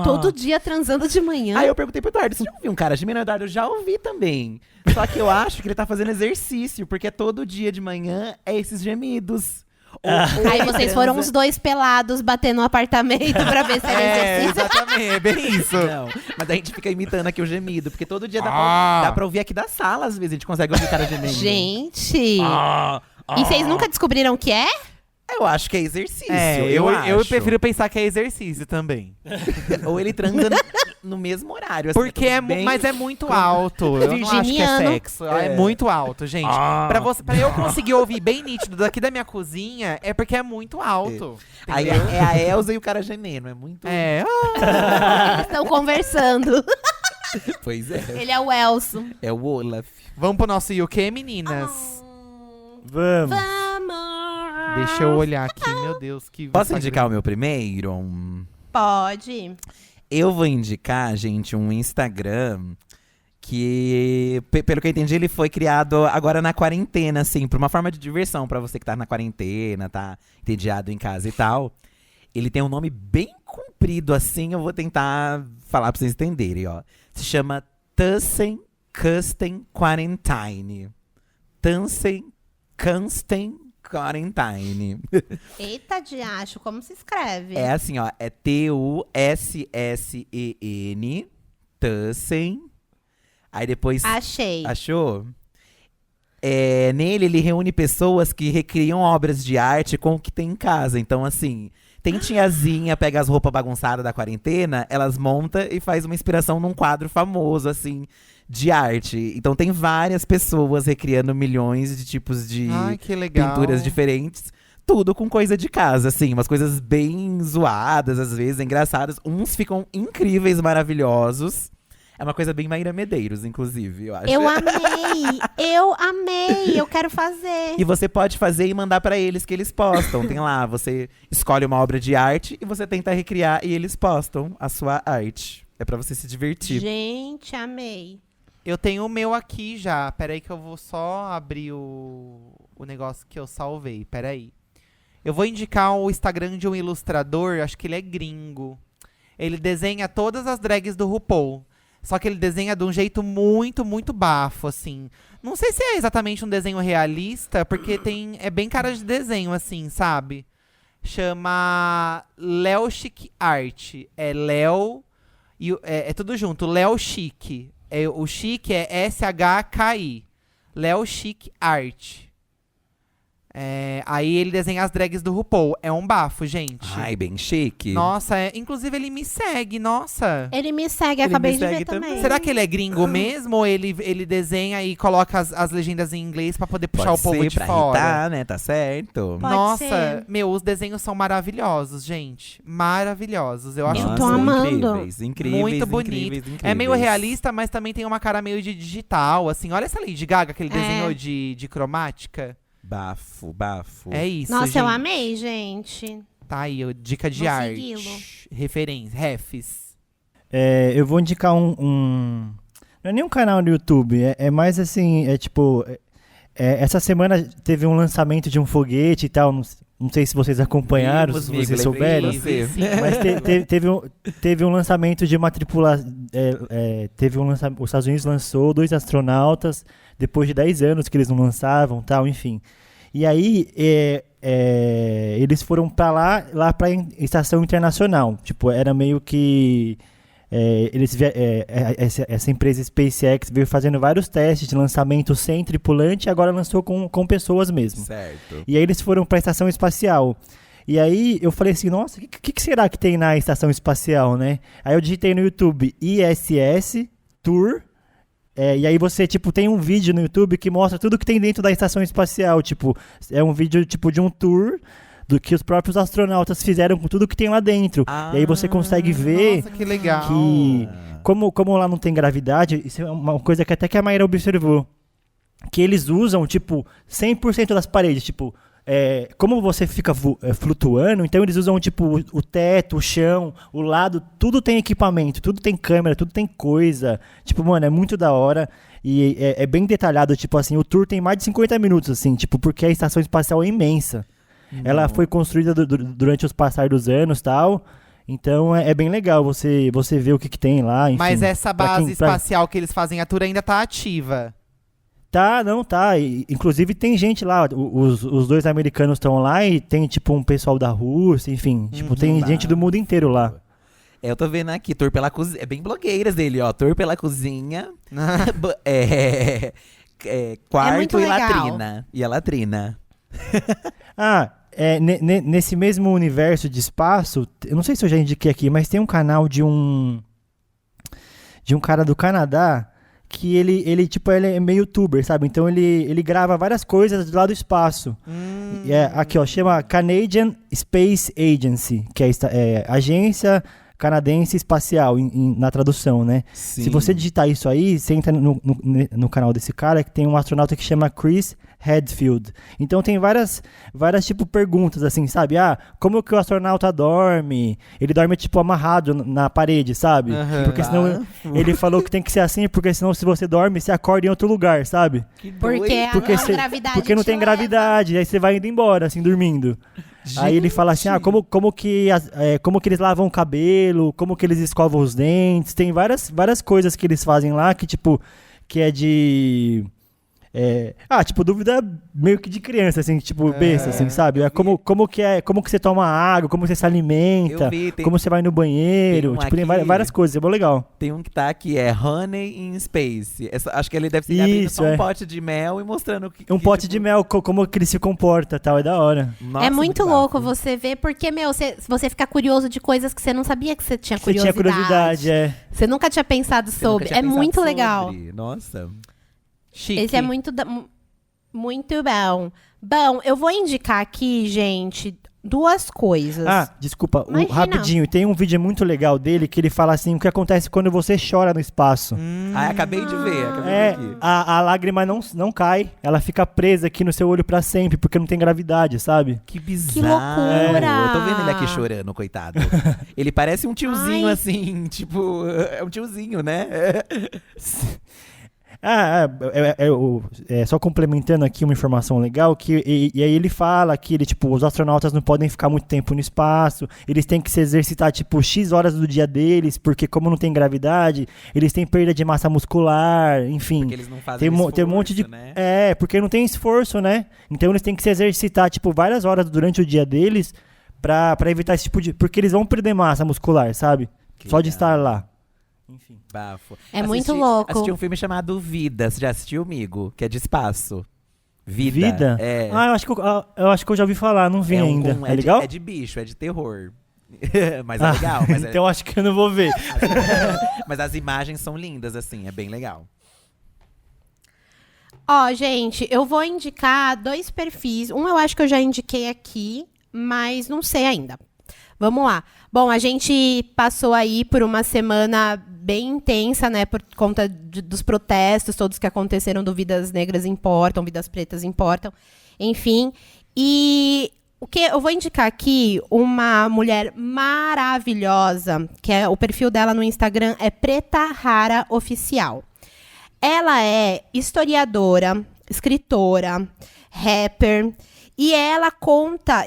Todo dia transando de manhã. Aí eu perguntei pro Eduardo, você já ouviu um cara gemendo? O Eduardo, eu já ouvi também. Só que eu acho que ele tá fazendo exercício, porque todo dia de manhã é esses gemidos. Ou Aí ele vocês foram transa- os dois pelados bater no apartamento pra ver se era exercício. Exatamente, é bem isso. Não, mas a gente fica imitando aqui o gemido, porque todo dia Ah. dá pra ouvir aqui da sala, às vezes a gente consegue ouvir o cara gemendo. Gente. E E vocês nunca descobriram o que é? Eu acho que é exercício. Eu acho. prefiro pensar que é exercício também. Ou ele transa no mesmo horário. Assim, Porque mas é muito alto. Eu não acho que é Virginiano. sexo. É muito alto, gente. Pra eu conseguir ouvir bem nítido daqui da minha cozinha, é porque é muito alto. Aí entendeu? é a Elza e o cara gemendo. É muito. É. Eles estão conversando. Pois é. Ele é o Elson. É o Olaf. Vamos pro nosso UK, meninas? Vamos. Vamos. Deixa eu olhar aqui, meu Deus. Posso indicar o meu primeiro? Pode. Eu vou indicar, gente, um Instagram que, pelo que eu entendi, ele foi criado agora na quarentena, assim, por uma forma de diversão pra você que tá na quarentena, tá entediado em casa e tal. Ele tem um nome bem comprido, assim, eu vou tentar falar pra vocês entenderem, ó. Se chama Tussen Kusten Quarantine. Tussen Kusten Quarantine. Eita, diacho, como se escreve? É assim, ó. É Tussen, Tussen. Aí depois. Achei. Achou? Nele, ele reúne pessoas que recriam obras de arte com o que tem em casa. Então, assim, tem tiazinha, pega as roupas bagunçadas da quarentena, elas monta e faz uma inspiração num quadro famoso, assim, de arte. Então tem várias pessoas recriando milhões de tipos de Ai, que legal. pinturas diferentes. Tudo com coisa de casa, assim, umas coisas bem zoadas, às vezes, engraçadas. Uns ficam incríveis, maravilhosos. É uma coisa bem Maíra Medeiros, inclusive, eu acho. Eu amei, eu quero fazer. E você pode fazer e mandar pra eles que eles postam. Tem lá, você escolhe uma obra de arte e você tenta recriar e eles postam a sua arte. É pra você se divertir. Gente, amei. Eu tenho o meu aqui já. Peraí que eu vou só abrir o negócio que eu salvei. Peraí. Eu vou indicar o Instagram de um ilustrador, acho que ele é gringo. Ele desenha todas as drags do RuPaul. Só que ele desenha de um jeito muito, muito bafo, assim. Não sei se é exatamente um desenho realista, porque é bem cara de desenho, assim, sabe? Chama Léo Chic Art. É Léo... É tudo junto, Léo Chic. O Chic é SHKI. Léo Chic Art. Aí ele desenha as drags do RuPaul. É um bafo, gente. Ai, bem chique. Nossa, inclusive ele me segue, nossa. Ele me segue, Ele acabei me de ver segue também. também. Será que ele é gringo mesmo? Ou ele desenha e coloca as legendas em inglês pra poder puxar Pode o povo ser de pra fora? irritar, né? Tá certo. Pode Nossa, ser. os desenhos são maravilhosos, gente. Maravilhosos. Eu acho Eu tô Nossa, amando. Incríveis, muito bonito. incríveis. É meio realista, mas também tem uma cara meio de digital, assim. Olha essa Lady Gaga que ele desenhou de cromática. Bafo. É isso, Nossa, gente. eu amei, gente. Tá aí, dica de Vou arte. segui-lo. Referência, refs. Eu vou indicar não é nem um canal no YouTube, é mais assim, essa semana teve um lançamento de um foguete e tal, não sei se vocês acompanharam, Vimos, se amigo, vocês lembrei souberam. de você. Mas teve um lançamento de uma tripulação. Os Estados Unidos lançou 2 astronautas depois de 10 anos que eles não lançavam, tal, enfim. E aí eles foram para a estação internacional. Tipo, era meio que essa empresa SpaceX veio fazendo vários testes de lançamento sem tripulante e agora lançou com pessoas mesmo. Certo. E aí eles foram para a estação espacial. E aí eu falei assim, nossa, o que será que tem na estação espacial, né? Aí eu digitei no YouTube ISS Tour. E aí você, tem um vídeo no YouTube que mostra tudo que tem dentro da estação espacial. É um vídeo, de um tour do que os próprios astronautas fizeram com tudo que tem lá dentro. E aí você consegue ver Nossa, que legal. que, como lá não tem gravidade, isso é uma coisa que até que a Mayra observou, que eles usam, 100% das paredes, como você fica flutuando, então eles usam, o teto, o chão, o lado, tudo tem equipamento, tudo tem câmera, tudo tem coisa. Mano, é muito da hora. E é bem detalhado, o tour tem mais de 50 minutos, assim, porque a estação espacial é imensa. Ela foi construída durante os passar dos anos e tal. Então é bem legal você ver o que tem lá. Enfim, Mas essa base espacial que eles fazem a tour ainda tá ativa. Tá. Inclusive tem gente lá, os 2 americanos estão lá e tem um pessoal da Rússia, enfim. Tem gente do mundo inteiro lá. Eu tô vendo aqui, tour pela cozinha. É bem blogueiras dele, ó. Tour pela cozinha. Quarto muito e legal. latrina. E a latrina. Nesse mesmo universo de espaço, eu não sei se eu já indiquei aqui, mas tem um canal de um cara do Canadá que ele é meio youtuber, sabe? Então ele grava várias coisas lá do espaço. Aqui, ó, chama Canadian Space Agency, que é agência canadense espacial, na tradução, né? Sim. Se você digitar isso aí, você entra no canal desse cara, que tem um astronauta que chama Chris Hadfield. Então tem várias perguntas, assim, sabe? Como que o astronauta dorme? Ele dorme, amarrado na parede, sabe? Uhum. Porque senão, ele falou que tem que ser assim, porque senão se você dorme, você acorda em outro lugar, sabe? Porque gravidade porque não tem te leva. gravidade, aí você vai indo embora, assim, dormindo. Aí ele fala assim, como que eles lavam o cabelo, como que eles escovam os dentes, tem várias coisas que eles fazem lá que, que é de... dúvida meio que de criança, assim, besta, assim, sabe? Como que você toma água, como você se alimenta, como você vai no banheiro, tem várias coisas, é bem legal. Tem um que tá aqui, Honey in Space. Acho que ele deve ser abrindo só um pote de mel e mostrando o que... pote de mel, como que ele se comporta, tal, é da hora. Nossa, É muito louco bafo. você ver, porque, você fica curioso de coisas que você não sabia que você tinha Você tinha curiosidade, Você nunca tinha pensado Eu nunca sobre. tinha É pensado muito sobre. legal. Nossa. Chique. Esse é muito bom. Bom, eu vou indicar aqui, gente, 2 coisas. Desculpa, Imagina. rapidinho, tem um vídeo muito legal dele que ele fala assim, o que acontece quando você chora no espaço. Acabei de ver, aqui. A lágrima não cai, ela fica presa aqui no seu olho pra sempre, porque não tem gravidade, sabe? Que bizarro. Que loucura. Eu tô vendo ele aqui chorando, coitado. Ele parece um tiozinho, Ai. assim, é um tiozinho, né? Só complementando aqui uma informação legal, e aí ele fala que os astronautas não podem ficar muito tempo no espaço, eles têm que se exercitar, X horas do dia deles, porque como não tem gravidade, eles têm perda de massa muscular, enfim. Porque eles não fazem tem um monte de... né? Porque não tem esforço, né? Então eles têm que se exercitar, várias horas durante o dia deles, pra evitar esse tipo de... Porque eles vão perder massa muscular, sabe? Só de estar lá. Enfim. Bafo. É muito louco. Assisti um filme chamado Vida. Você já assistiu, amigo? Que é de espaço. Vida? Vida? É. Eu acho que eu já ouvi falar, não vi ainda. É legal? É de bicho, é de terror. Mas é legal. Mas então acho que eu não vou ver. Mas as imagens são lindas, assim. É bem legal. Ó, gente, eu vou indicar 2 perfis. Um eu acho que eu já indiquei aqui, mas não sei ainda. Vamos lá. Bom, a gente passou aí por uma semana bem intensa, né? Por conta dos protestos todos que aconteceram do Vidas Negras Importam, Vidas Pretas Importam, enfim. E o que eu vou indicar aqui, uma mulher maravilhosa, que é o perfil dela no Instagram é Preta Rara Oficial. Ela é historiadora, escritora, rapper. E ela conta,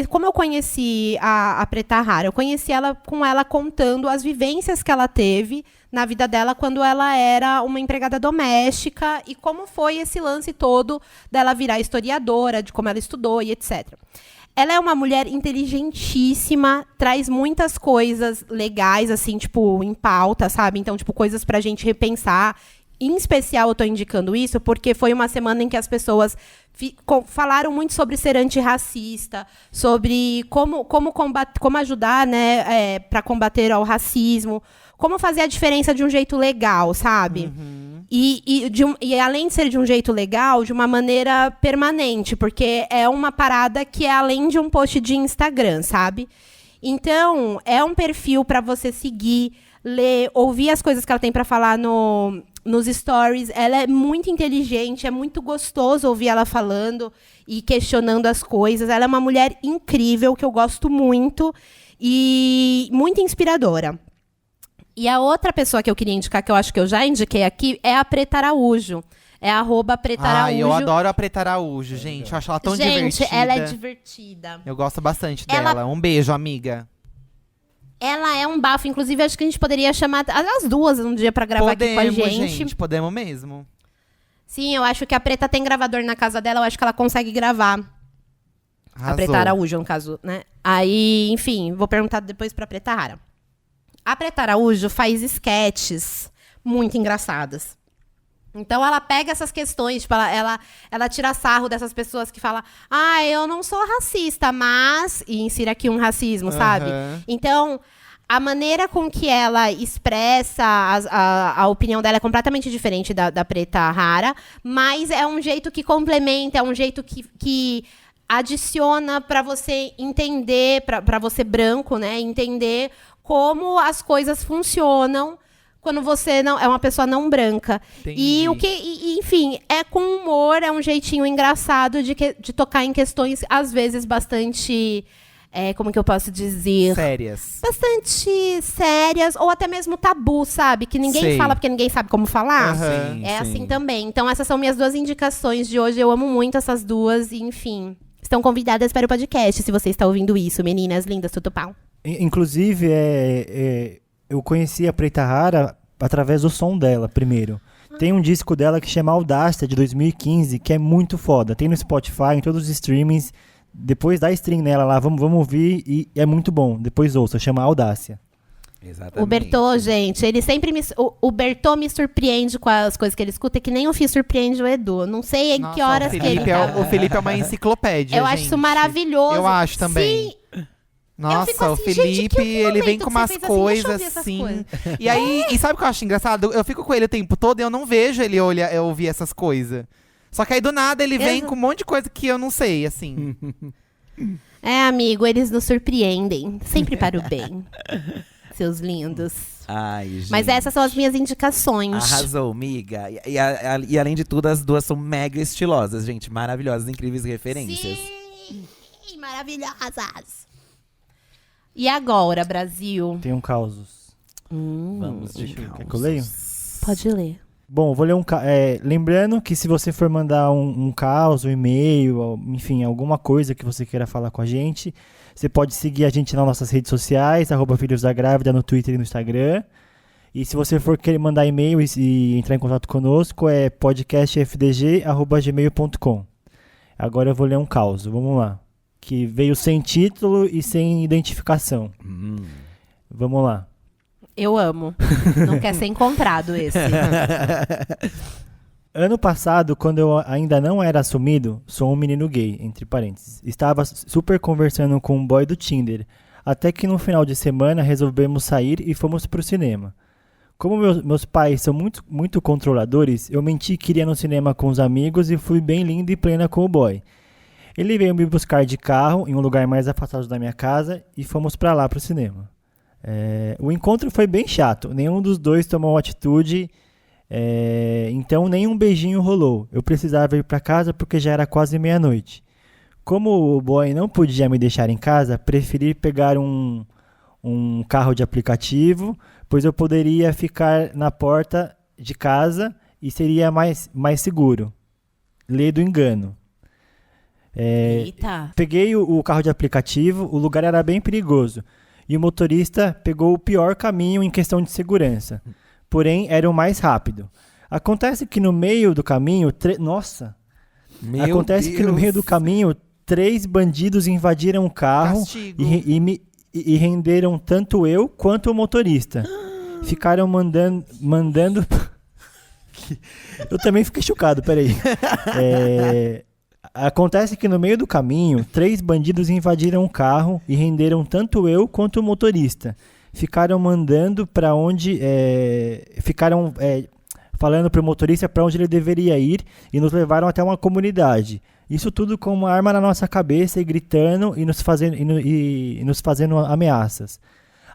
como eu conheci a Preta Rara, eu conheci ela com ela contando as vivências que ela teve na vida dela quando ela era uma empregada doméstica e como foi esse lance todo dela virar historiadora, de como ela estudou e etc. Ela é uma mulher inteligentíssima, traz muitas coisas legais, assim, em pauta, sabe? Então, coisas pra gente repensar. Em especial, eu estou indicando isso porque foi uma semana em que as pessoas falaram muito sobre ser antirracista, sobre como ajudar, né, para combater ao racismo, como fazer a diferença de um jeito legal, sabe? Uhum. E além de ser de um jeito legal, de uma maneira permanente, porque é uma parada que é além de um post de Instagram, sabe? Então, é um perfil para você seguir, ler, ouvir as coisas que ela tem para falar nos stories. Ela é muito inteligente, é muito gostoso ouvir ela falando e questionando as coisas. Ela é uma mulher incrível, que eu gosto muito e muito inspiradora. E a outra pessoa que eu queria indicar, que eu acho que eu já indiquei aqui, é a Preta Araújo. É @Preta Araújo. Eu adoro a Preta Araújo, gente. Eu acho ela tão divertida. Gente, ela é divertida. Eu gosto bastante dela. Um beijo, amiga. Ela é um bafo. Inclusive, acho que a gente poderia chamar as duas um dia pra gravar aqui com a gente. Podemos mesmo. Sim, eu acho que a Preta tem gravador na casa dela. Eu acho que ela consegue gravar. Arrasou. A Preta Araújo, no caso, né? Aí, enfim, vou perguntar depois pra Preta Rara. A Preta Araújo faz sketches muito engraçadas. Então, ela pega essas questões, ela tira sarro dessas pessoas que falam, eu não sou racista, mas... E insira aqui um racismo, sabe? Então, a maneira com que ela expressa a opinião dela é completamente diferente da Preta Rara, mas é um jeito que complementa, é um jeito que adiciona para você entender, para você branco, né? Entender como as coisas funcionam quando você não é uma pessoa não branca. Entendi. Enfim, é com humor, é um jeitinho engraçado de tocar em questões, às vezes, bastante... como que eu posso dizer? Sérias. Bastante sérias, ou até mesmo tabu, sabe? Que ninguém fala porque ninguém sabe como falar. Sim, sim. Assim também. Então, essas são minhas 2 indicações de hoje. Eu amo muito essas duas, e, enfim. Estão convidadas para o podcast, se você está ouvindo isso, meninas lindas, tudo pau. Inclusive, eu conheci a Preta Rara através do som dela, primeiro. Tem um disco dela que chama Audácia, de 2015, que é muito foda. Tem no Spotify, em todos os streamings. Depois dá stream nela lá, vamos ouvir, e é muito bom. Depois ouça, chama Audácia. Exatamente. O Bertô, gente, ele sempre o Bertô me surpreende com as coisas que ele escuta, que nem o Fih surpreende o Edu. Não sei em que horas que ele tá. O Felipe é uma enciclopédia, Eu acho isso maravilhoso. Eu acho também. Sim. Nossa, assim, o Felipe, ele vem com umas coisas assim. Coisas. E aí, e sabe o que eu acho engraçado? Eu fico com ele o tempo todo e eu não vejo ele ouvir essas coisas. Só que aí do nada ele vem com um monte de coisa que eu não sei, assim. Amigo, eles nos surpreendem. Sempre para o bem. Seus lindos. Ai, gente. Mas essas são as minhas indicações. Arrasou, miga. E além de tudo, as duas são mega estilosas, gente. Maravilhosas, incríveis referências. Sim, maravilhosas. E agora, Brasil? Tem um causos. Vamos de Quer que eu leio? Pode ler. Bom, vou ler lembrando que se você for mandar um caos, um e-mail, enfim, alguma coisa que você queira falar com a gente, você pode seguir a gente nas nossas redes sociais, @Filhos da Grávida, no Twitter e no Instagram. E se você for querer mandar e-mail e entrar em contato conosco, é podcastfdg@gmail.com. Agora eu vou ler um caos, vamos lá. Que veio sem título e sem identificação. Vamos lá. Eu amo. Não quer ser encontrado esse. Ano passado, quando eu ainda não era assumido, sou um menino gay, entre parênteses. Estava super conversando com um boy do Tinder. Até que no final de semana resolvemos sair e fomos pro cinema. Como meus pais são muito controladores, eu menti que iria no cinema com os amigos e fui bem linda e plena com o boy. Ele veio me buscar de carro em um lugar mais afastado da minha casa e fomos pra lá pro cinema. O encontro foi bem chato, nenhum dos dois tomou atitude, então nenhum beijinho rolou. Eu precisava ir para casa porque já era quase meia-noite. Como o boy não podia me deixar em casa, preferi pegar um carro de aplicativo, pois eu poderia ficar na porta de casa e seria mais seguro. Lei do engano. Eita. Peguei o carro de aplicativo, o lugar era bem perigoso. E o motorista pegou o pior caminho em questão de segurança. Porém, era o mais rápido. Acontece que no meio do caminho... que no meio do caminho, 3 bandidos invadiram o carro e renderam tanto eu quanto o motorista. Ficaram mandando... Eu também fiquei chocado, peraí. Acontece que no meio do caminho, 3 bandidos invadiram o carro e renderam tanto eu quanto o motorista. Ficaram mandando para onde... falando para o motorista para onde ele deveria ir e nos levaram até uma comunidade. Isso tudo com uma arma na nossa cabeça e gritando e nos fazendo ameaças.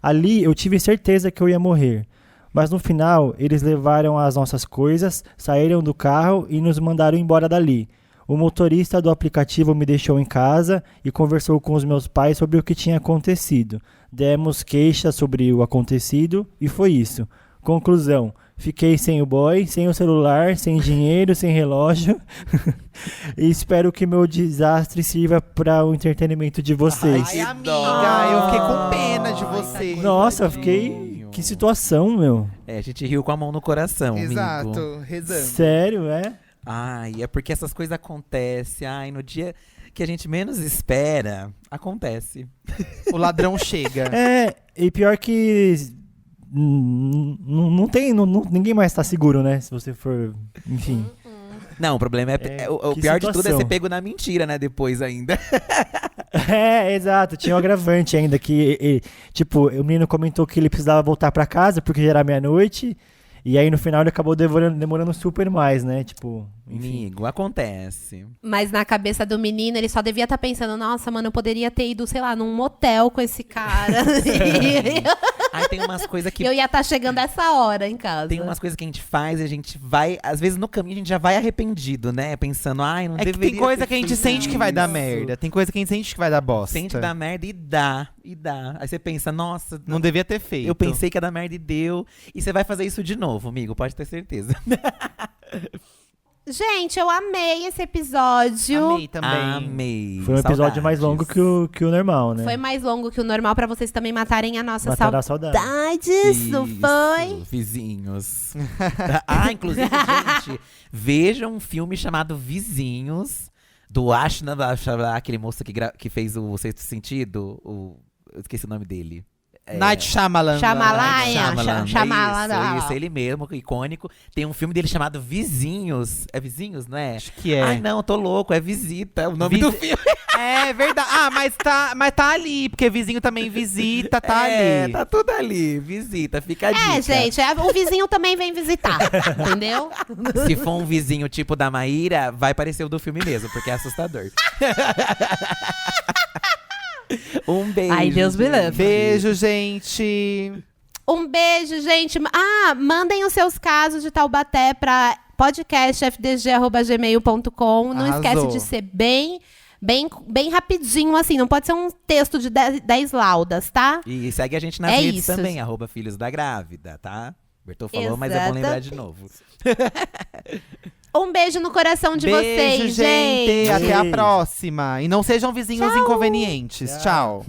Ali eu tive certeza que eu ia morrer. Mas no final, eles levaram as nossas coisas, saíram do carro e nos mandaram embora dali. O motorista do aplicativo me deixou em casa e conversou com os meus pais sobre o que tinha acontecido. Demos queixa sobre o acontecido e foi isso. Conclusão, fiquei sem o boy, sem o celular, sem dinheiro, sem relógio. E espero que meu desastre sirva para o entretenimento de vocês. Ai, amiga, eu fiquei com pena de você. Nossa, eu fiquei... Que situação, meu. A gente riu com a mão no coração, Exato, amigo. rezando. Sério, é? Ai, é porque essas coisas acontecem. Ai, no dia que a gente menos espera, acontece. O ladrão chega. E pior que não tem, ninguém mais tá seguro, né? Se você for, enfim. Não, o problema o pior de tudo é ser pego na mentira, né? Depois ainda. Exato. Tinha um agravante ainda que, tipo, o menino comentou que ele precisava voltar pra casa porque já era meia-noite. E aí, no final, ele acabou demorando super mais, né? Tipo, enfim. Amigo, acontece. Mas na cabeça do menino, ele só devia estar pensando, nossa, mano, eu poderia ter ido, sei lá, num motel com esse cara. Aí tem umas coisas que... Eu ia estar chegando essa hora em casa. Tem umas coisas que a gente faz e a gente vai... Às vezes, no caminho, a gente já vai arrependido, né? Pensando, não que deveria tem coisa ter que a gente feito sente que vai dar isso. merda. Tem coisa que a gente sente que vai dar bosta. Sente dar merda e dá. Aí você pensa, nossa... Não devia ter feito. Eu pensei que ia dar merda e deu. E você vai fazer isso de novo, amigo. Pode ter certeza. Gente, eu amei esse episódio. Amei também. Amei. Foi um episódio mais longo que o normal, né? Foi mais longo que o normal pra vocês também matarem a nossa Matar a saudade. saudades, não foi? Vizinhos. Inclusive, gente, vejam um filme chamado Vizinhos, do Ashna, aquele moço que fez o Sexto Sentido. Eu esqueci o nome dele. Night Shyamalan. Shyamalan. Isso, ele mesmo, icônico. Tem um filme dele chamado Vizinhos. É Vizinhos, não é? Acho que é. Ai, não, tô louco, é Visita, é o nome do filme. É verdade. mas tá ali, porque vizinho também visita, tá ali. Tá tudo ali, visita, fica a dica. Gente, o vizinho também vem visitar, entendeu? Se for um vizinho tipo da Maíra, vai parecer o do filme mesmo, porque é assustador. Um beijo. Ai, Deus me livre. Beijo, gente. Um beijo, gente. Mandem os seus casos de Taubaté pra podcastfdg@gmail.com. Não Arrasou. esquece de ser bem rapidinho, assim. Não pode ser um texto de 10 laudas, tá? E segue a gente nas É redes isso. também, @Filhos da Grávida, tá? Bertô falou, mas é bom lembrar de novo. Um beijo no coração de Beijo, vocês, gente. Até a Beijo. próxima. E não sejam vizinhos inconvenientes. Tchau.